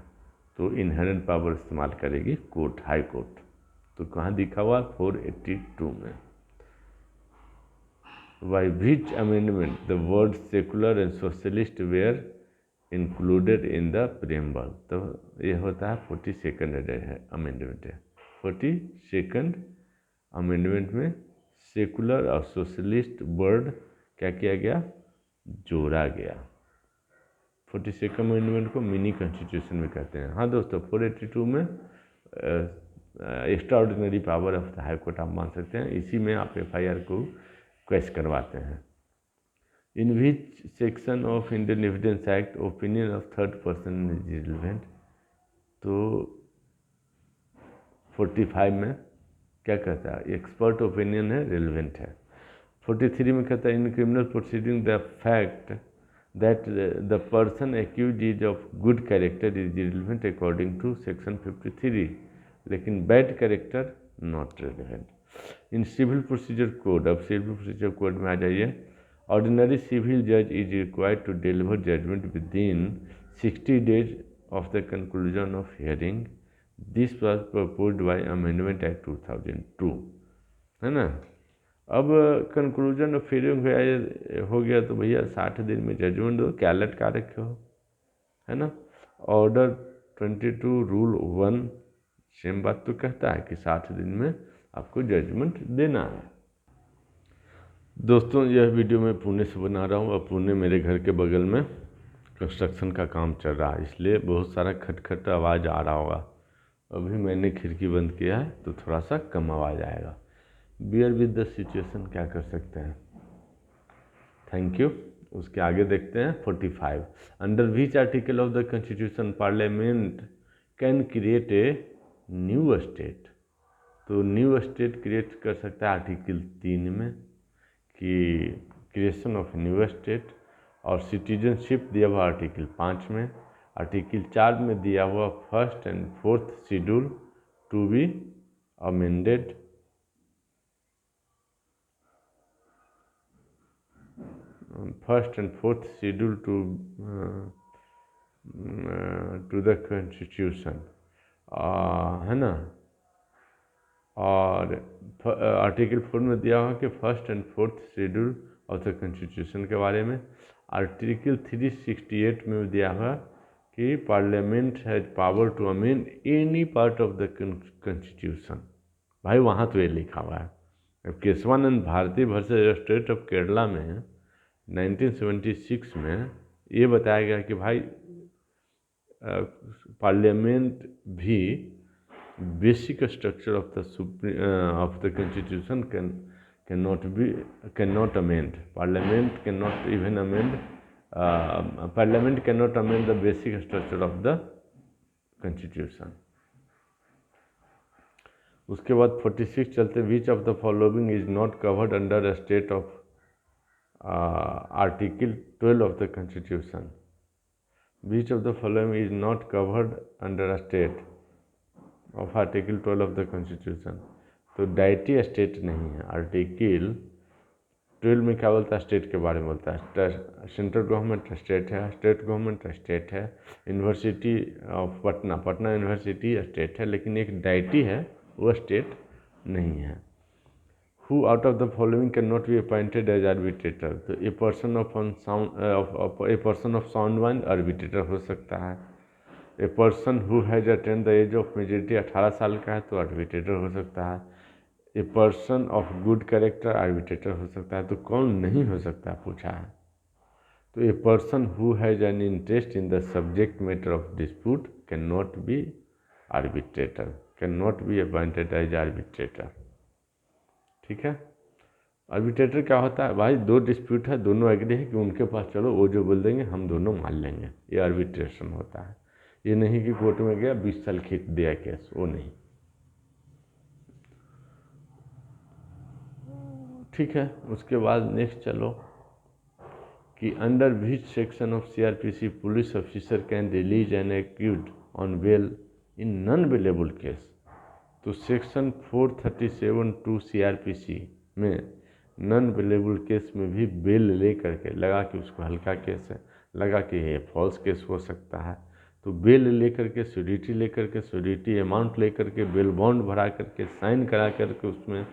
तो इनहेरेंट पावर इस्तेमाल करेगी कोर्ट, हाई कोर्ट। तो कहाँ दिखा हुआ? 482 में। By which amendment the word secular and socialist were included in the preamble. तो ये होता है 42nd अमेंडमेंट है। 42nd अमेंडमेंट में सेकुलर और सोशलिस्ट वर्ड क्या किया गया? जोड़ा गया। 42nd अमेंडमेंट को मिनी कॉन्स्टिट्यूशन में कहते हैं। हाँ दोस्तों, 482 में extra ordinary power of the high court आप मान सकते हैं। इसी में आप FIR को कैश करवाते हैं। In which section of Indian evidence act opinion of third person is relevant. तो 45 में क्या कहता है? एक्सपर्ट ओपिनियन है, रिलेवेंट है। 43 में कहता है in criminal proceeding the fact that the person accuse is of good character is relevant according to section 53, लेकिन bad character not relevant. In civil procedure code, अब सिविल प्रोसीजर कोड में आ जाइए। ऑर्डिनरी सिविल जज is required to deliver judgment within 60 days of the conclusion of hearing. This was proposed by amendment act 2002, है ना। अब conclusion of hearing हो गया तो भैया 60 दिन में जजमेंट दो, क्या लटका रखे हो, है ना। ऑर्डर 22 रूल 1 सेम बात तो कहता है कि 60 दिन में आपको जजमेंट देना है। दोस्तों, यह वीडियो मैं पुणे से बना रहा हूँ और पुणे मेरे घर के बगल में कंस्ट्रक्शन का काम चल रहा है, इसलिए बहुत सारा खटखट आवाज़ आ रहा होगा। अभी मैंने खिड़की बंद किया है तो थोड़ा सा कम आवाज़ आएगा। बियर विद द सिचुएशन, क्या कर सकते हैं। Thank you. उसके आगे देखते हैं 45। Under which article of the constitution parliament can create a new state. तो न्यू स्टेट क्रिएट कर सकता है आर्टिकल 3 में कि क्रिएशन ऑफ न्यू स्टेट, और सिटीजनशिप दिया हुआ आर्टिकल 5 में। आर्टिकल 4 में दिया हुआ 1st and 4th schedule to be amended. First and fourth schedule to the constitution, है ना। और आर्टिकल 4 में दिया हुआ कि 1st and 4th schedule of the constitution के बारे में। आर्टिकल 368 में दिया हुआ कि parliament has power to amend any part of the constitution. भाई वहाँ तो ये लिखा हुआ है। अब Kesavananda Bharati versus state of Kerala में 1976 में ये बताया गया कि भाई पार्लियामेंट भी basic structure of the constitution cannot amend. Parliament cannot even amend. Parliament cannot amend the basic structure of the constitution. उसके बाद 46 चलते, विच of the following is not covered under a state of article 12 of the constitution. Which of the following is not covered under a state of article 12 of the constitution. तो deity state नहीं है। Article 12 में क्या बोलता है? State के बारे में बोलता है। सेंट्रल गवर्नमेंट स्टेट है, स्टेट गवर्नमेंट स्टेट है, university of Patna, Patna university state है, लेकिन एक डाइटी है वो स्टेट नहीं है। Who out of the following can not be appointed as arbitrator. तो a person of sound mind arbitrator हो सकता है। A person who has attend the age of majority, 18 साल का है तो आर्बिट्रेटर हो सकता है। A person of good character arbitrator हो सकता है। तो कौन नहीं हो सकता पूछा है। तो a person who has an interest in the subject matter of dispute can not be arbitrator, can not be appointed as arbitrator. ठीक है। आर्बिट्रेटर क्या होता है? भाई दो डिस्प्यूट है, दोनों एग्री है कि उनके पास चलो, वो जो बोल देंगे हम दोनों मान लेंगे, ये आर्बिट्रेशन होता है। ये नहीं कि कोर्ट में गया 20 साल खींच दिया केस, वो नहीं। ठीक है, उसके बाद नेक्स्ट चलो कि under which section of CRPC police officer can release an accuse on bail in non bailable case. तो सेक्शन 437(2) CRPC में नॉन बेलेबल केस में भी बेल ले करके, लगा कि उसको हल्का केस है, लगा कि ये फॉल्स केस हो सकता है, तो बेल लेकर के, श्योरिटी लेकर के, श्योरिटी अमाउंट लेकर के, बेल बॉन्ड भरा करके, साइन करा करके, उसमें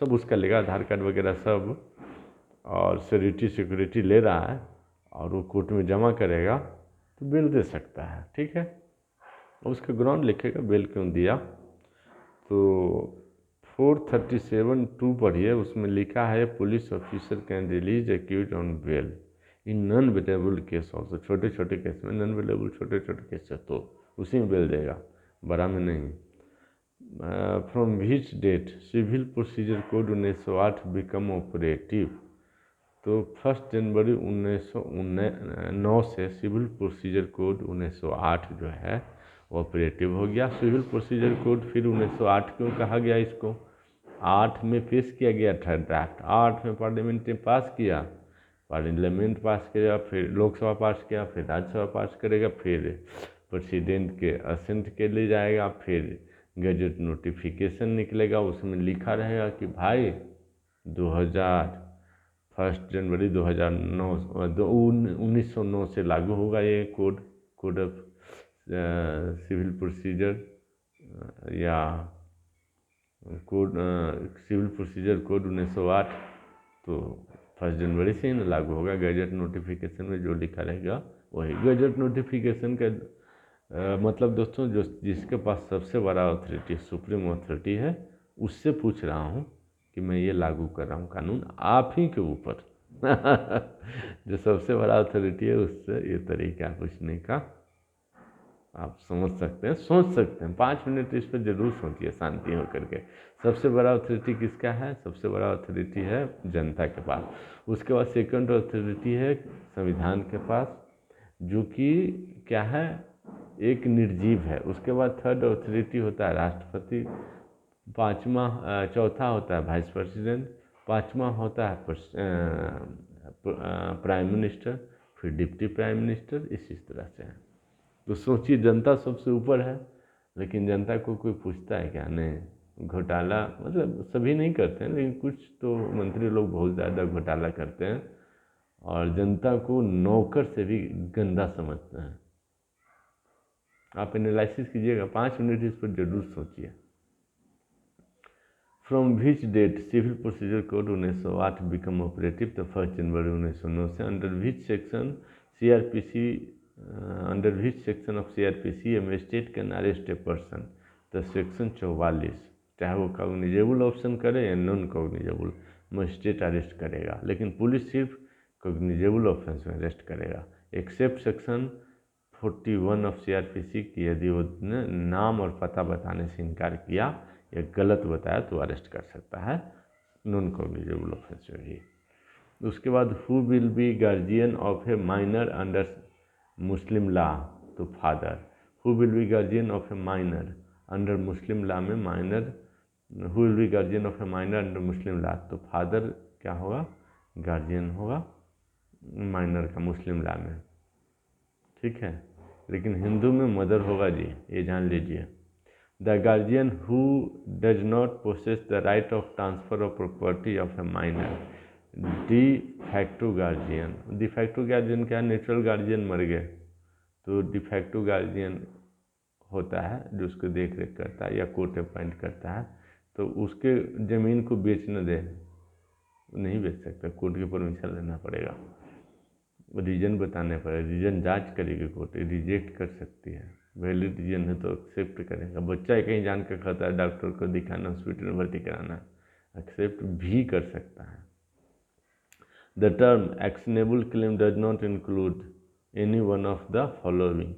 सब उसका लेगा, आधार कार्ड वगैरह सब, और श्योरिटी सिक्योरिटी ले रहा है और वो कोर्ट में जमा करेगा तो बेल दे सकता है। ठीक है, उसका ग्राउंड लिखेगा बेल क्यों दिया। तो 437(2) पढ़िए, उसमें लिखा है police officer can release accuse on bail in non bailable case also. छोटे छोटे केस में, नॉन बेलेबल छोटे छोटे केस है तो उसी में बेल देगा, बड़ा में नहीं। From which date civil procedure code 1908 become operative. तो 1 जनवरी 1909 से सिविल प्रोसीजर कोड 1908 जो है ऑपरेटिव हो गया। सिविल प्रोसीजर कोड फिर 1908 क्यों कहा गया इसको? 8 में पेश किया गया था ड्राफ्ट, 8 में पार्लियामेंट ने पास किया, पार्लियामेंट पास किया, फिर लोकसभा पास किया, फिर राज्यसभा पास करेगा, फिर प्रेसिडेंट के असेंट के लिए जाएगा, फिर गजट नोटिफिकेशन निकलेगा, उसमें लिखा रहेगा कि भाई 1 जनवरी 2009 1909 से लागू होगा ये कोड ऑफ सिविल प्रोसीजर या सिविल प्रोसीजर कोड 1908। तो 1 जनवरी से ही लागू होगा। गजट नोटिफिकेशन में जो लिखा रहेगा वही। गजट नोटिफिकेशन का मतलब दोस्तों, जो जिसके पास सबसे बड़ा अथॉरिटी, सुप्रीम अथॉरिटी है, उससे पूछ रहा हूँ कि मैं ये लागू कर रहा हूँ कानून आप ही के ऊपर। जो सबसे बड़ा अथॉरिटी है उससे ये तरीका पूछने का आप समझ सकते हैं, सोच सकते हैं। 5 मिनट इस पर जरूर सोचिए शांति होकर के। सबसे बड़ा अथॉरिटी किसका है? सबसे बड़ा अथॉरिटी है जनता के पास। उसके बाद सेकंड अथॉरिटी है संविधान के पास, जो कि क्या है, एक निर्जीव है। उसके बाद थर्ड अथॉरिटी होता है राष्ट्रपति, चौथा होता है वाइस प्रेसिडेंट, पाँचवा होता है प्राइम मिनिस्टर, फिर डिप्टी प्राइम मिनिस्टर, इसी तरह से है। तो सोचिए, जनता सबसे ऊपर है, लेकिन जनता को कोई पूछता है क्या? नहीं। घोटाला मतलब सभी नहीं करते हैं, लेकिन कुछ तो मंत्री लोग बहुत ज़्यादा घोटाला करते हैं और जनता को नौकर से भी गंदा समझते हैं। आप एनालिसिस कीजिएगा, 5 मिनट इस पर जरूर सोचिए। From which date civil procedure code 1908 become operative? तो 1 जनवरी 1909 से। Under which section CRPC under which section of CRPC a magistrate can arrest a person? तो सेक्शन 44, चाहे वो कॉग्निजेबल ऑप्शन करे या नॉन कॉग्निजेबल, मजिस्ट्रेट अरेस्ट करेगा, लेकिन पुलिस सिर्फ कॉग्निजेबल ऑफेंस में अरेस्ट करेगा, एक्सेप्ट सेक्शन 41 ऑफ CRPC की यदि उसने नाम और पता बताने से इनकार किया या गलत बताया तो अरेस्ट कर सकता है नॉन कॉग्निजेबल ऑफेंस में भी। उसके बाद who will be guardian of a minor under Muslim law? तो father. Who will be guardian of a minor under Muslim law में minor, who will be guardian of a minor under Muslim law? तो father क्या होगा? Guardian होगा minor का मुस्लिम law में। ठीक है, लेकिन हिंदू में मदर होगा जी, ये जान लीजिए। The guardian who does not possess the right of transfer of property of a minor, de facto guardian. De facto guardian क्या? नेचुरल गार्जियन मर गए तो डी फैक्टो गार्जियन होता है जो उसको देख रेख करता है या कोर्ट अपॉइंट करता है। तो उसके ज़मीन को बेच न दे, नहीं बेच सकता, कोर्ट की परमिशन लेना पड़ेगा, रीजन बताने पड़ेगा, रीजन जांच करेगी कोर्ट, रिजेक्ट कर सकती है। वैलिड रीजन है तो एक्सेप्ट करेगा। बच्चा कहीं जान के खाता है, डॉक्टर को दिखाना, हॉस्पिटल में भर्ती कराना, एक्सेप्ट भी कर सकता है। The term actionable claim does not include any one of the following.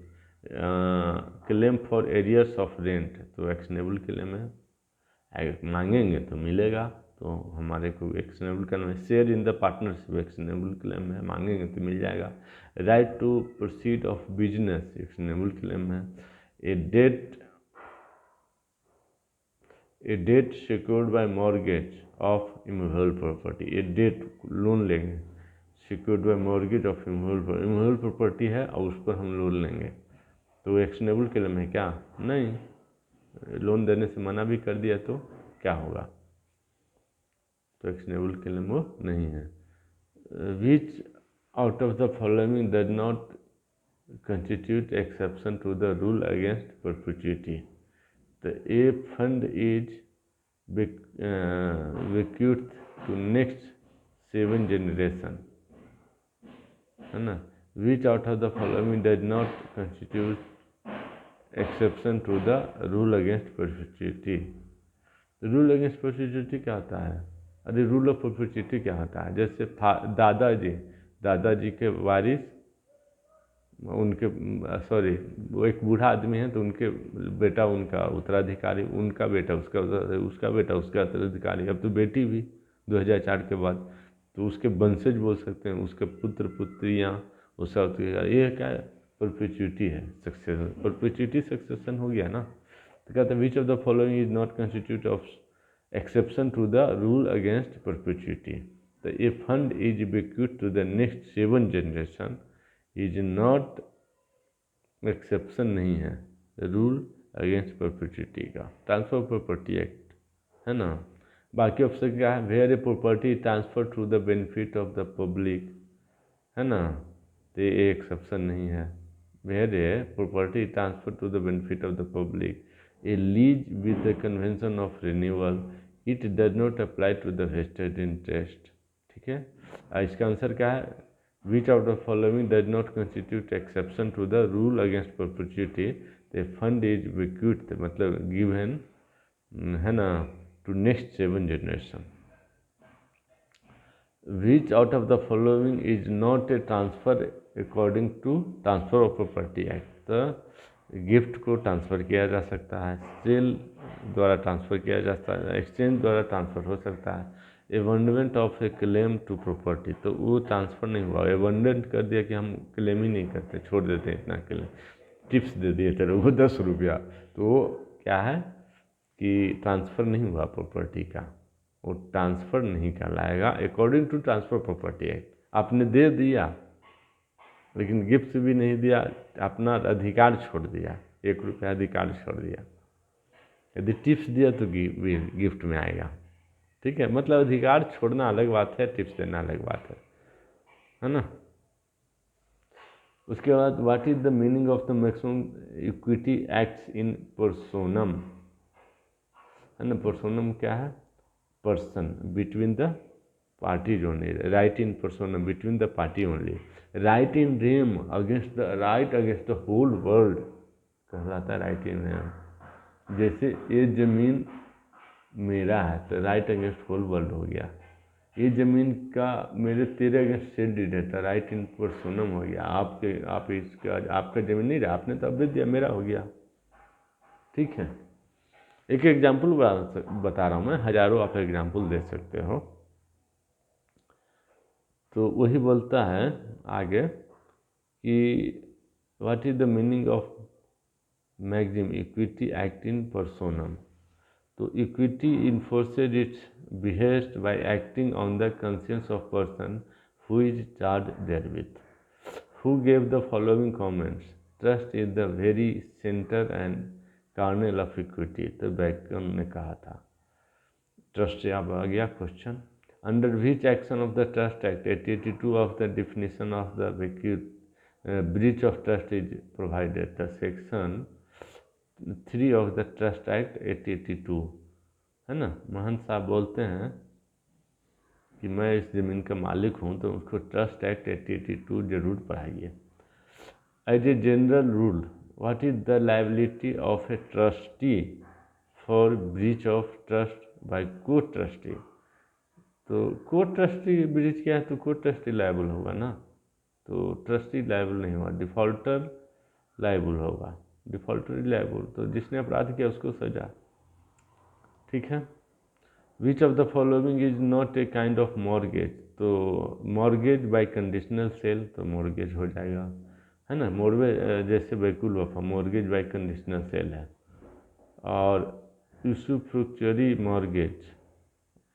Claim for arrears of rent, तो एक्शनेबल क्लेम है, मांगेंगे तो मिलेगा, तो हमारे को एक्शनेबल क्लेम है। Share in the partnership, actionable claim है, मांगेंगे तो मिल जाएगा। Right to proceed of business, actionable claim है। A debt a debt secured by mortgage of immovable property, ये डेट लोन लेंगे secured by mortgage of immovable property है और उस पर हम लोन लेंगे, तो एक्शनेबल क्लेम है क्या? नहीं, लोन देने से मना भी कर दिया तो क्या होगा? तो एक्शनेबल क्लेम वो नहीं है। विच out of the following does not constitute exception to the rule against perpetuity? तो a fund is bequeathed to next 7 generation, है ना। which out of the following does not constitute exception to the rule against perpetuity? Rule against perpetuity क्या होता है? अरे rule of perpetuity क्या होता है? जैसे दादाजी के वारिस, उनके सॉरी वो एक बूढ़ा आदमी है तो उनके बेटा उनका उत्तराधिकारी, उनका बेटा उसका बेटा उसका उत्तराधिकारी, अब तो बेटी भी 2004 के बाद, तो उसके वंशज बोल सकते हैं, उसके पुत्र पुत्रियाँ उसका उत्तराधिकारी। ये क्या है? परपेचुइटी है, सक्सेशन, परपेचुइटी सक्सेशन हो गया ना। तो कहते हैं which of the following is not constitute of exception to the rule against perpetuity? तो a fund is bequeathed to the next 7 generation is not, exception नहीं है रूल अगेंस्ट परपेचुइटी का। ट्रांसफर प्रॉपर्टी एक्ट है ना। बाकी option क्या है? Where a property transfer to the benefit of the public, है ना, तो ये एक्सेप्शन नहीं है। Where a property transfer to the benefit of the public, a lease with the convention of renewal, it does not apply to the vested interest. ठीक है, इसका answer क्या है? Which of the following does not constitute exception to the rule against perpetuity? The fund is bequeathed, मतलब given, है ना, to next 7 generation. Which out of the following is not a transfer according to Transfer of Property Act? तो gift को transfer किया जा सकता है, cell द्वारा ट्रांसफ़र किया जा सकता है, एक्सचेंज द्वारा ट्रांसफ़र हो सकता है। Abandonment of a claim to property, तो वो ट्रांसफ़र नहीं हुआ, एबंडेंट कर दिया कि हम क्लेम ही नहीं करते, छोड़ देते हैं इतना क्लेम, टिप्स दे दिए चलो वो 10 रुपया, तो वो क्या है कि ट्रांसफ़र नहीं हुआ प्रॉपर्टी का, वो ट्रांसफ़र नहीं कहलाएगा according to transfer property act. आपने दे दिया लेकिन गिफ्ट भी नहीं दिया, अपना अधिकार छोड़ दिया, 1 रुपया अधिकार छोड़ दिया। यदि टिप्स दिया तो गिफ्ट में आएगा। ठीक है, मतलब अधिकार छोड़ना अलग बात है, टिप्स देना अलग बात है ना। उसके बाद what is the meaning of the maximum equity acts in personam, है ना। पर्सोनम क्या है? Person between the parties only, right in personam between the party only, right in rem against the whole world कहलाता है right in RAM. जैसे ये जमीन मेरा है तो राइट अगेंस्ट होल वर्ल्ड हो गया, ये जमीन का मेरे तेरे अगेंस्ट सेल डीड है तो राइट इन पर्सोनम हो गया। आपका जमीन नहीं रहा, आपने तो अब दे दिया, मेरा हो गया। ठीक है, एक एग्जाम्पल बता रहा हूँ मैं, हजारों आप एग्जाम्पल दे सकते हो। तो वही बोलता है आगे कि what is the meaning of maximum equity act in personam? तो equity enforces its behest by acting on the conscience of person who is charged therewith. Who gave the following comments? Trust is the very center and kernel of equity. तो bacon ने कहा था। Trust से अब आ गया question, under which action of the trust act 882 of the definition of the breach of trust is provided? The section 3 of the trust act 882, है ना। महंत साहब बोलते हैं कि मैं इस ज़मीन का मालिक हूँ तो उसको ट्रस्ट एक्ट 882 जरूर पढ़ाइए। As a general rule what is the liability of a trustee for breach of trust by co trustee? तो को ट्रस्टी ब्रीच किया है तो को ट्रस्टी लायबल होगा ना, तो ट्रस्टी लायबल नहीं होगा, डिफॉल्टर लायबल होगा। डिफॉल्टर लायबल तो जिसने अपराध किया उसको सजा। ठीक है, which of the following is not a kind of mortgage? तो मॉर्गेज बाय कंडीशनल सेल तो मॉर्गेज हो जाएगा, है ना। जैसे बैकुल वफा मॉर्गेज बाय कंडीशनल सेल है। और यूसुफ्रुक्चुअरी मॉर्गेज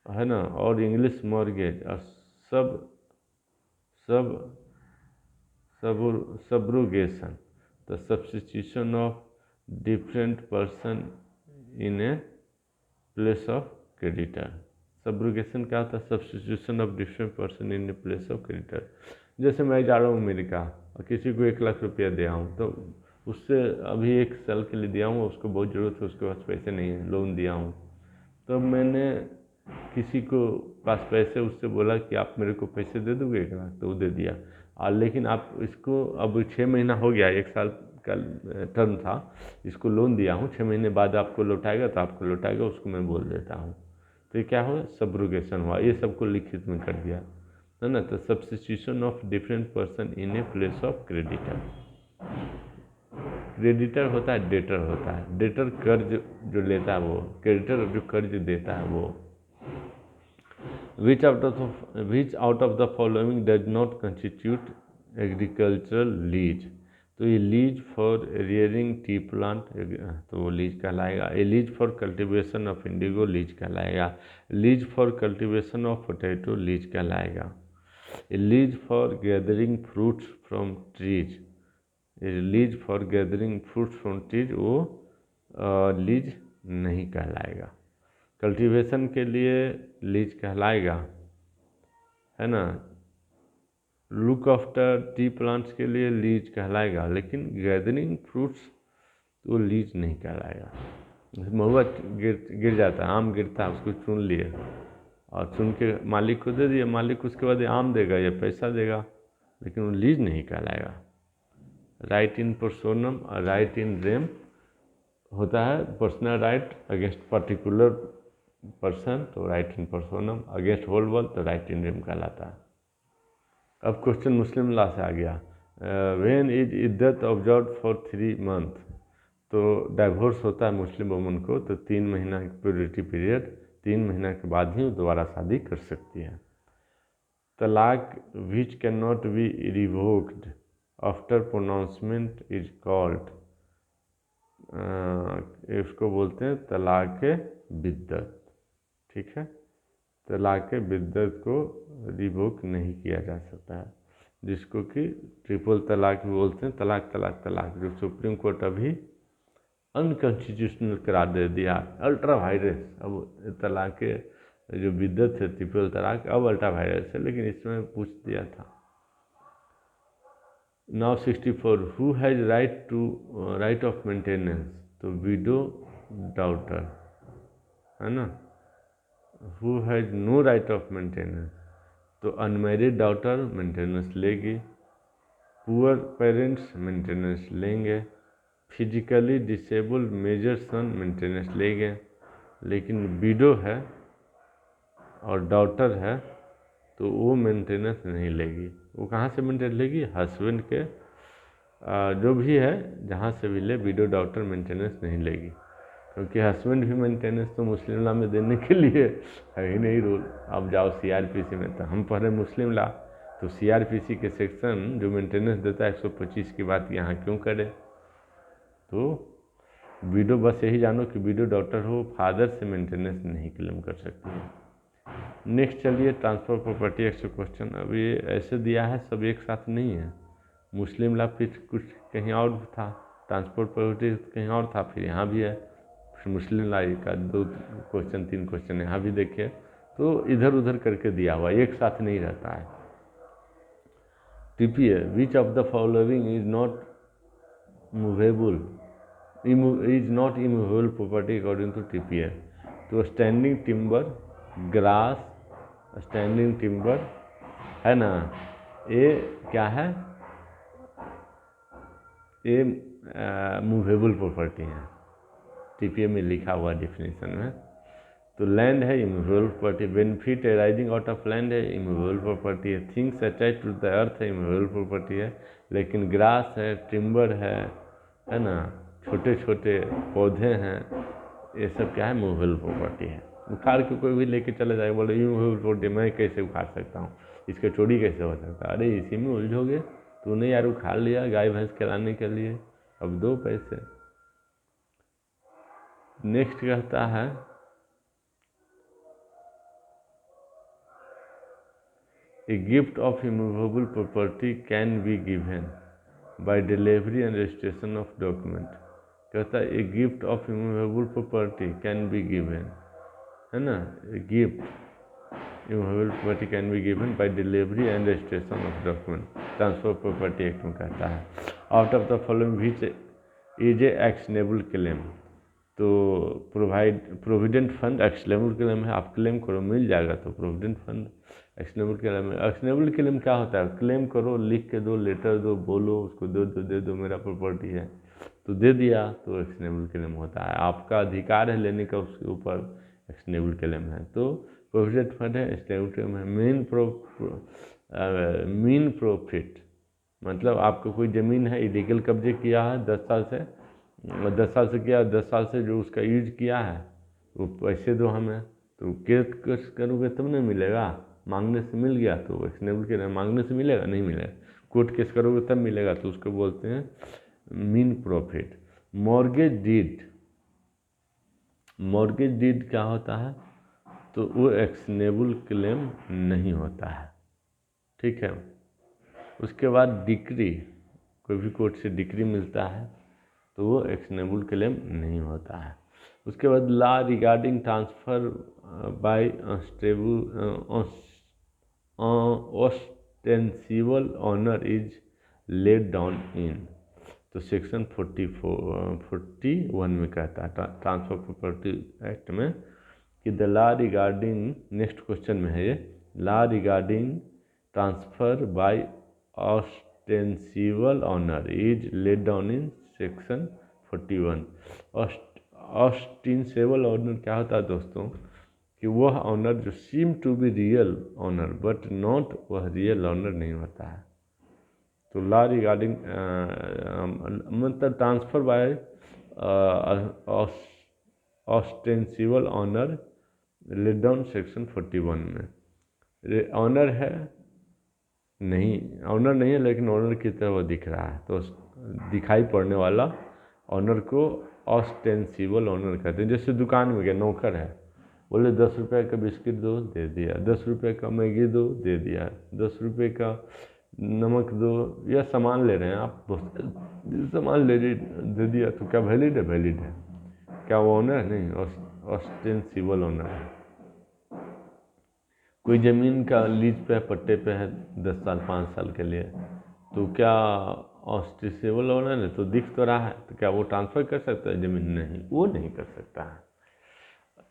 है ना, और इंग्लिश मॉर्गेज, और सब सब subrogation, the substitution of different person in a place of creditor. Subrogation क्या होता है? Substitution of different person in a place of creditor. जैसे मैं जा रहा हूँ अमेरिका और किसी को 1 लाख रुपया दिया हूँ, तो उससे अभी 1 साल के लिए दिया हूँ, उसको बहुत ज़रूरत है, उसके पास पैसे नहीं है, लोन दिया हूँ, तो मैंने किसी को पास पैसे, उससे बोला कि आप मेरे को पैसे दे दोगे 1 लाख, तो वो दे दिया। और लेकिन आप इसको अब 6 महीना हो गया, 1 साल का टर्म था, इसको लोन दिया हूँ, 6 महीने बाद आपको लौटाएगा तो आपको लौटाएगा, उसको मैं बोल देता हूँ। तो ये क्या हुआ? सब्रोगेशन हुआ। ये सबको लिखित में कर दिया है ना। तो substitution of different person in a place of creditor. Creditor होता है, डेटर होता है। डेटर कर्ज जो लेता है वो, क्रेडिटर जो कर्ज देता है वो। Which out of the following does not constitute agricultural lease. तो ये lease for rearing tea plant, तो वो लीज कहलाएगा। A lease for cultivation of indigo lease कहलाएगा। Lease for cultivation of potato lease कहलाएगा। A lease for gathering fruits from trees, lease for gathering fruits from trees वो lease नहीं कहलाएगा। Cultivation के लिए लीज कहलाएगा, है ना। लुक आफ्टर टी प्लांट्स के लिए लीज कहलाएगा, लेकिन गैदरिंग फ्रूट्स वो लीज नहीं कहलाएगा। महुआ गिर जाता है, आम गिरता है, उसको चुन लिए और चुन के मालिक को दे दिया, मालिक उसके बाद आम देगा या पैसा देगा, लेकिन वो लीज नहीं कहलाएगा। राइट इन पर्सोनम और राइट इन रेम होता है। Personal right against particular person, तो right in personam. Against whole world, तो राइट इन रेम कहलाता है। अब क्वेश्चन मुस्लिम लॉ से आ गया। व्हेन इज इद्दत ऑब्जर्व फॉर 3 मंथ, तो डाइवोर्स होता है मुस्लिम वुमन को, तो 3 महीना की प्योरिटी पीरियड, 3 महीना के बाद ही वो दोबारा शादी कर सकती है। तलाक which can not B revoked after pronouncement is called, इसको बोलते हैं तलाक बिद्दत। ठीक है, तलाक बिद्दत को रिवोक नहीं किया जा सकता है, जिसको कि ट्रिपल तलाक भी बोलते हैं। तलाक तलाक तलाक, जो सुप्रीम कोर्ट अभी अनकॉन्स्टिट्यूशनल करार दे दिया, अल्ट्रा वायरस। अब तलाक जो बिद्दत है, ट्रिपल तलाक, अब अल्ट्रा वायरस है, लेकिन इसमें पूछ दिया था। Now 64, who has right of maintenance, तो विडो डॉटर, है ना। Who has no right of maintenance, तो अनमैरिड डॉटर मेंटेनेंस लेगी। पुअर पेरेंट्स मेंटेनेंस लेंगे। Physically disabled major son maintenance लेंगे। लेकिन विडो है और डॉटर है तो वो मेंटेनेंस नहीं लेगी। वो कहाँ से मेंटेनेंस लेगी? हस्बैंड के जो भी है, जहाँ से भी ले, विडो डॉटर मेंटेनेंस नहीं लेगी, क्योंकि हस्बैंड भी मेंटेनेंस तो मुस्लिम लॉ में देने के लिए है ही नहीं रूल। अब जाओ CRPC में, तो हम पढ़े मुस्लिम लॉ, तो CRPC के सेक्शन जो मेंटेनेंस देता है 125 की बात यहाँ क्यों करे? तो विडो, बस यही जानो कि विडो डॉटर हो, फादर से मेंटेनेंस नहीं क्लेम कर सकती है। नेक्स्ट चलिए, ट्रांसफर प्रॉपर्टी एक्ट से क्वेश्चन। अब ये ऐसे दिया है, सब एक साथ नहीं है। मुस्लिम लॉ फिर कुछ कहीं और था, ट्रांसफर प्रॉपर्टी कहीं और था, फिर यहाँ भी है। फिर मुस्लिम लॉ का 2 क्वेश्चन 3 क्वेश्चन यहाँ भी देखिए, तो इधर उधर करके दिया हुआ, एक साथ नहीं रहता है। TPA, which of the following is not movable, is not immovable property according to TPA। तो standing timber, grass, standing timber, है ना, ये क्या है? ये मूवेबल प्रॉपर्टी है, TPA में लिखा हुआ डिफिनीशन में। तो लैंड है immovable property, benefit arising out of land है इमूवेबल प्रॉपर्टी है, things attach to the earth है इमूवेबल प्रॉपर्टी है। लेकिन ग्रास है, टिम्बर है ना, छोटे छोटे पौधे हैं, ये सब क्या है? मूवेबल प्रॉपर्टी है। उखाड़ के कोई भी लेके चले जाएगा, बोले मूवेबल प्रॉपर्टी, मैं कैसे उखाड़ सकता हूँ, इसका चोरी कैसे हो सकता है? अरे इसी में उलझोगे, तूने यार उखाड़ लिया गाय भैंस खिलाने के लिए, अब दो पैसे। नेक्स्ट कहता है a gift of immovable property can be given by delivery and registration of document. कहता है a gift of immovable property can be given, है ना, gift immovable property can be given by delivery and registration of document, transfer property act में कहता है। Out of the following which is a actionable claim. तो provident fund actionable claim है, आप claim करो मिल जाएगा, तो प्रोविडेंट फंड एक्शनेबल क्लेम है। एक्शनेबल क्लेम क्या होता है? क्लेम करो, लिख के दो, लेटर दो, बोलो उसको दे दो मेरा प्रॉपर्टी है, तो दे दिया तो एक्शनेबल क्लेम होता है, आपका अधिकार है लेने का, उसके ऊपर एक्शनेबल क्लेम है। तो प्रोविडेंट फंड है, एक्शनेबल क्लेम है। मीन प्रॉफिट मतलब आपको कोई ज़मीन है, इलीगल कब्जे किया है 10 साल से, 10 साल से किया, 10 साल से जो उसका यूज किया है वो पैसे दो हमें, तो केस करोगे तब नहीं मिलेगा, मांगने से मिल गया तो एक्शनेबल क्लेम, मांगने से मिलेगा नहीं मिलेगा, कोर्ट केस करोगे तब मिलेगा, तो उसको बोलते हैं मीन प्रॉफिट। मॉर्गेज डीड क्या होता है? तो वो एक्शनेबल क्लेम नहीं होता है, ठीक है। उसके बाद डिक्री, कोई भी कोर्ट से डिक्री मिलता है तो वो एक्शनेबल क्लेम नहीं होता है। उसके बाद law regarding transfer by ostensible owner is laid down in, तो सेक्शन 41 में कहता है ट्रांसफर प्रॉपर्टी एक्ट में कि the law regarding, next question में है ये, law regarding transfer by ostensible owner is laid down in section 41। Ostensible owner क्या होता है दोस्तों? कि वह ऑनर जो seem to be real owner but not वह रियल ऑनर नहीं होता है। तो लॉ रिगार्डिंग मतलब transfer by ostensible owner laid down section 41 में। ऑनर है नहीं, ऑनर नहीं है लेकिन ऑनर की तरह वो दिख रहा है, तो दिखाई पड़ने वाला ऑनर को ऑस्टेंसिबल ऑनर कहते हैं। जैसे दुकान में गया, नौकर है, बोले 10 रुपये का बिस्किट दो, दे दिया, 10 रुपये का मैगी दो, दे दिया, 10 रुपये का नमक दो, या सामान ले रहे हैं आप, सामान दे दिया, तो क्या वैलिड है? वैलिड है। क्या वो ऑनर है? नहीं, ऑस्टेंसिबल ऑनर है। कोई ज़मीन का लीज पे पट्टे पे है 10 साल 5 साल के लिए, तो क्या ऑस्टेंसिबल ऑनर है? तो दिख तो रहा है, तो क्या वो ट्रांसफ़र कर सकता है ज़मीन? नहीं, वो नहीं कर सकता है।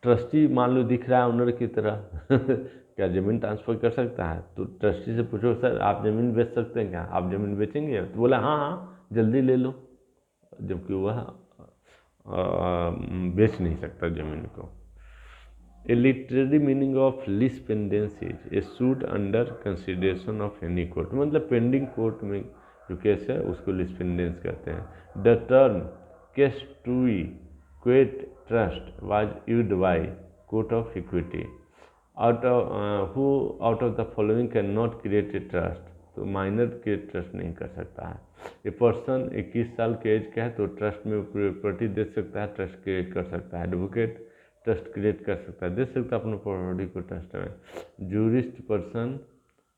ट्रस्टी मान लो दिख रहा है ऑनर की तरह क्या ज़मीन ट्रांसफ़र कर सकता है? तो ट्रस्टी से पूछो सर आप ज़मीन बेच सकते हैं क्या, आप ज़मीन बेचेंगे? तो बोला हाँ हाँ जल्दी ले लो, जबकि वह बेच नहीं सकता ज़मीन को। A literary meaning of lis pendency is a suit under consideration of any court, मतलब पेंडिंग कोर्ट में जो केस है उसको लीज पेंडेंस कहते हैं। The term cestui que trust was used by court of equity out of the following can not create a trust, तो minor के trust नहीं कर सकता है। ए पर्सन 21 साल के एज का है तो ट्रस्ट में प्रॉपर्टी दे सकता है, ट्रस्ट क्रिएट कर सकता है। एडवोकेट ट्रस्ट क्रिएट कर सकता है, दे सकता है अपने प्रॉपर्टी को ट्रस्ट में। जूरिस्ट पर्सन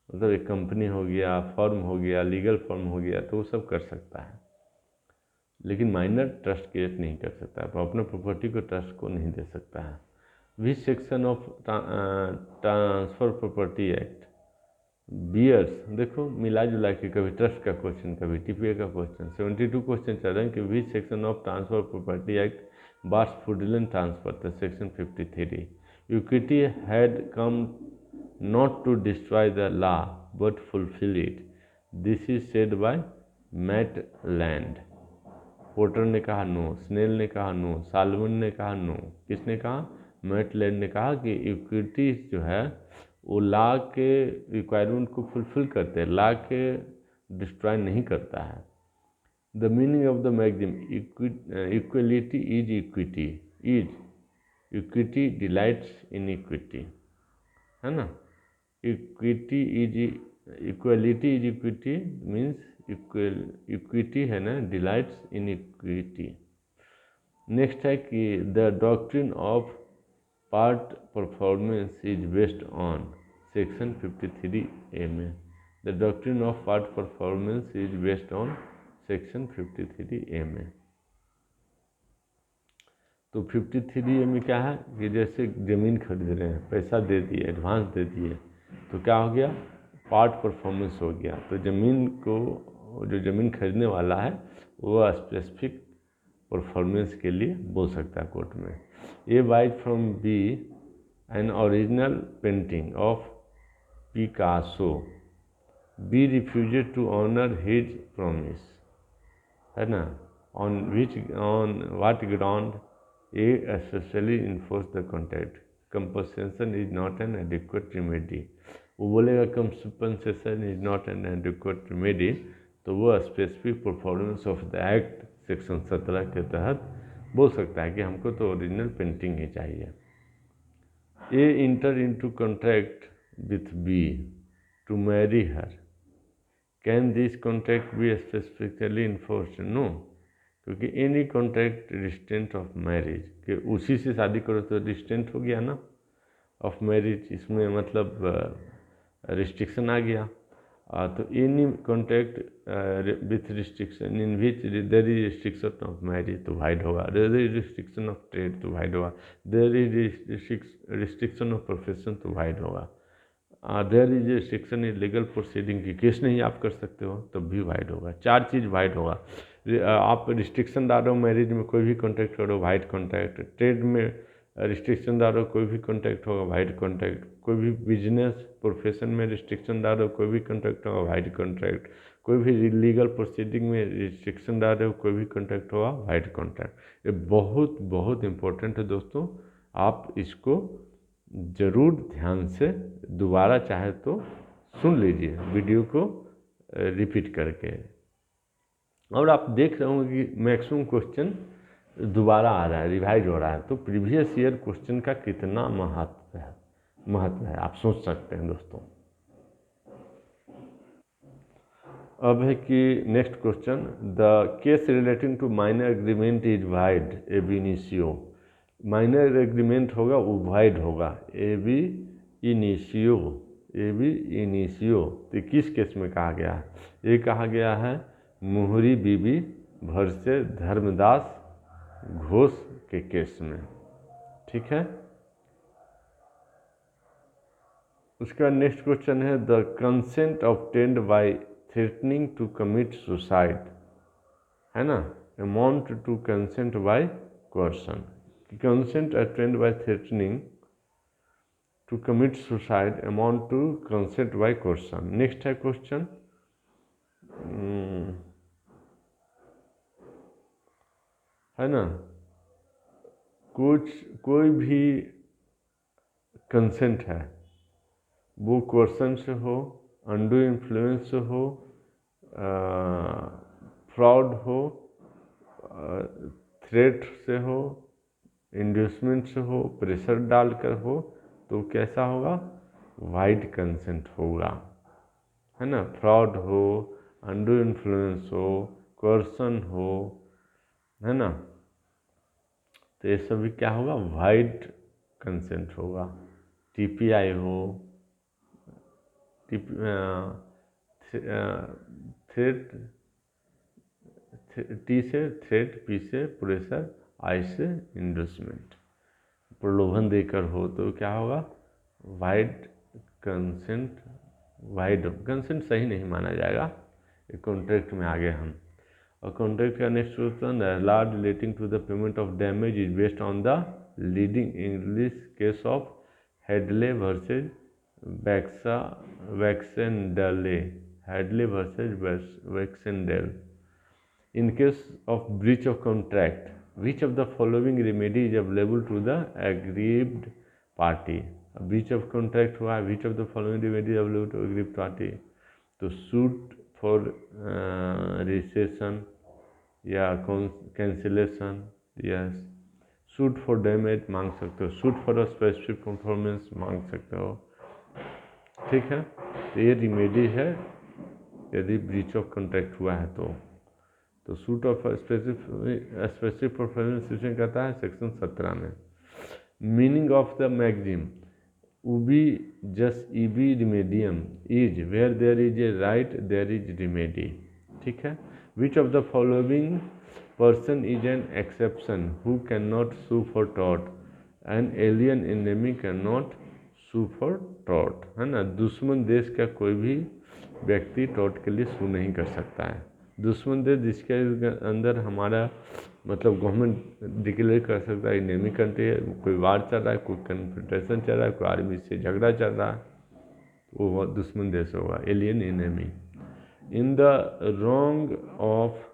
मतलब एक कंपनी हो गया, फर्म हो गया, लीगल फर्म हो गया, तो वो सब कर सकता है, लेकिन माइनर ट्रस्ट क्रिएट नहीं कर सकता है, अपने प्रॉपर्टी को ट्रस्ट को नहीं दे सकता है। Which section of transfer property act bears, देखो मिला जुला के कभी ट्रस्ट का क्वेश्चन कभी टीपीए का क्वेश्चन, 72 क्वेश्चन चल रहे हैं कि which section of transfer property act bars fraudulent transfer, तो section 53। Equity had come not to destroy the law but fulfil it, this is said by Maitland. Porter ने कहा no, snail ने कहा no, salmon ने कहा no, किसने कहा? Mat land ने कहा कि इक्विटी जो है वो लॉ के रिक्वायरमेंट को फुलफिल करते हैं, लॉ के डिस्ट्रॉय नहीं करता है। The meaning of the maxim equality is equity delights in equity, है ना। Equity is equality is equity means equity है ना, डिलाइट्स इन इक्विटी। नेक्स्ट है कि the doctrine of part performance is based on section 53A में। The doctrine of part performance is based on section 53A में। तो 53A में क्या है कि जैसे ज़मीन खरीद रहे हैं, पैसा दे दिए, एडवांस दे दिए, तो क्या हो गया, पार्ट परफॉर्मेंस हो गया। तो ज़मीन को, जो ज़मीन खरीदने वाला है वो स्पेसिफिक परफॉर्मेंस के लिए बोल सकता है कोर्ट में। A buys from B an original painting of Picasso, B refused to honour his promise, है ना, on what ground A specially enforce the contract, compensation is not an adequate remedy. वो बोलेगा compensation is not an adequate remedy, तो वो specific performance of the act section 17 के तहत बोल सकता है कि हमको तो ओरिजिनल पेंटिंग ही चाहिए। A enter into contract with B to marry her, can this contract be specifically enforced? No, क्योंकि any contract restraint of marriage, कि उसी से शादी करो तो रिस्टेंट हो गया ना ऑफ मैरिज, इसमें मतलब रिस्ट्रिक्शन आ गया। तो any contract with restriction in which there is restriction of marriage तो वाइड होगा, there is restriction of trade तो वाइड होगा, there is restriction of profession तो वाइड होगा, there is restriction in legal proceeding की केस नहीं आप कर सकते हो तब भी वाइड होगा। 4 चीज़ वाइड होगा। आप रिस्ट्रिक्शन डालो मैरिज में, कोई भी कॉन्ट्रैक्ट करो वाइड कॉन्ट्रैक्ट, ट्रेड में रिस्ट्रिक्शन डालो कोई भी कॉन्ट्रैक्ट होगा वाइड कॉन्ट्रैक्ट, कोई भी बिजनेस प्रोफेशन में रिस्ट्रिक्शन डालो कोई भी कॉन्ट्रैक्ट होगा वाइड कॉन्ट्रैक्ट, कोई भी लीगल प्रोसीडिंग में रिस्ट्रिक्शन डालो कोई भी कॉन्ट्रैक्ट होगा वाइड कॉन्ट्रैक्ट। ये बहुत बहुत इम्पोर्टेंट है दोस्तों, आप इसको ज़रूर ध्यान से दोबारा चाहे तो सुन लीजिए वीडियो को रिपीट करके, और आप देख रहे होंगे कि मैक्सिमम क्वेश्चन दोबारा आ रहा है, रिवाइज हो रहा है, तो प्रीवियस ईयर क्वेश्चन का कितना महत्व है आप सोच सकते हैं दोस्तों। अब है कि next question, the case relating to minor agreement is void ab initio. Minor agreement होगा वो वाइड होगा, एब इनिशियो तो किस केस में कहा गया है? ये कहा गया है मुहरी बीबी वर्सेस धर्मदास घोष के केस में, ठीक है। उसका नेक्स्ट क्वेश्चन है the consent obtained by threatening to commit suicide, है ना, amount to consent by coercion. Consent obtained by threatening to commit suicide amount to consent by coercion. Next है क्वेश्चन, है ना, कोई भी कंसेंट है वो कोर्सन से हो, अंडू इन्फ्लुएंस से हो, फ्रॉड हो, थ्रेट से हो, इंड्यूसमेंट से हो, प्रेशर डालकर हो, तो कैसा होगा, वाइड कंसेंट होगा, है ना। फ्रॉड हो, अंडू इन्फ्लुएंस हो, कोर्सन हो, है ना, तो ये सभी क्या होगा, वाइड कंसेंट होगा। टीपीआई हो, थ्रेट, टी से थ्रेट, पी से प्रेशर, आई से इंडस्टमेंट, प्रलोभन देकर हो तो क्या होगा, वाइड कंसेंट। वाइड कंसेंट सही नहीं माना जाएगा, कॉन्ट्रैक्ट में आ गए हम। और कॉन्ट्रैक्ट का next question, law relating to the payment of damage is based on the leading English case of Hadley versus Baxendale, Hadley versus Baxendale. In case of breach of contract, which of the following remedy is available to the aggrieved party? Breach of contract हुआ, which of the following remedy is available to aggrieved party? तो suit for rescission या cancellation, yes, suit for damage मांग सकते हो, suit for a specific performance मांग सकते हो, ठीक है। तो ये रिमेडी है यदि ब्रीच ऑफ कॉन्ट्रैक्ट हुआ है तो। तो suit of specific performance situation कहता है सेक्शन 17 में। मीनिंग ऑफ द मैगजीम उबी जस EB रिमेडियम is where there is A right there is remedy. ठीक है। Which of the following person is an exception who can not sue for taught an alien enemy can not sue for taught, है ना। दुश्मन देश का कोई भी व्यक्ति टॉट के लिए सू नहीं कर सकता है। दुश्मन देश जिसके अंदर हमारा मतलब गवर्नमेंट डिक्लेयर कर सकता है एनिमी कंट्री है, कोई वार चल रहा है, कोई कन्फेडरेशन चल रहा है, कोई आर्मी से झगड़ा चल रहा है, वो दुश्मन देश होगा, alien enemy. In the wrong of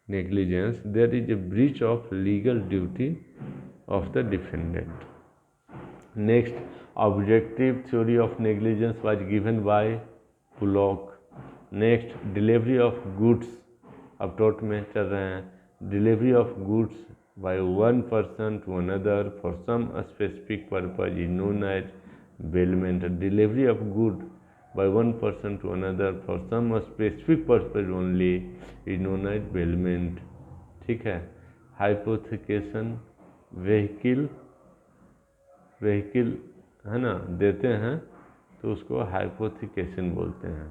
negligence there is a breach of legal duty of the defendant. Next, objective theory of negligence was given by Pollock. Next, delivery of goods, अब टॉट में चल रहे हैं, delivery of goods by one person to another for some specific purpose is known as bailment. Delivery of good by one person to another for some specific purpose only is known as bailment. ठीक है। Hypothecation, vehicle है ना देते हैं तो उसको hypothecation बोलते हैं।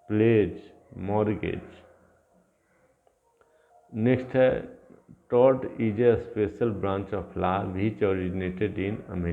Pledge, mortgage. नेक्स्ट है टॉट is a special branch of law which originated in America.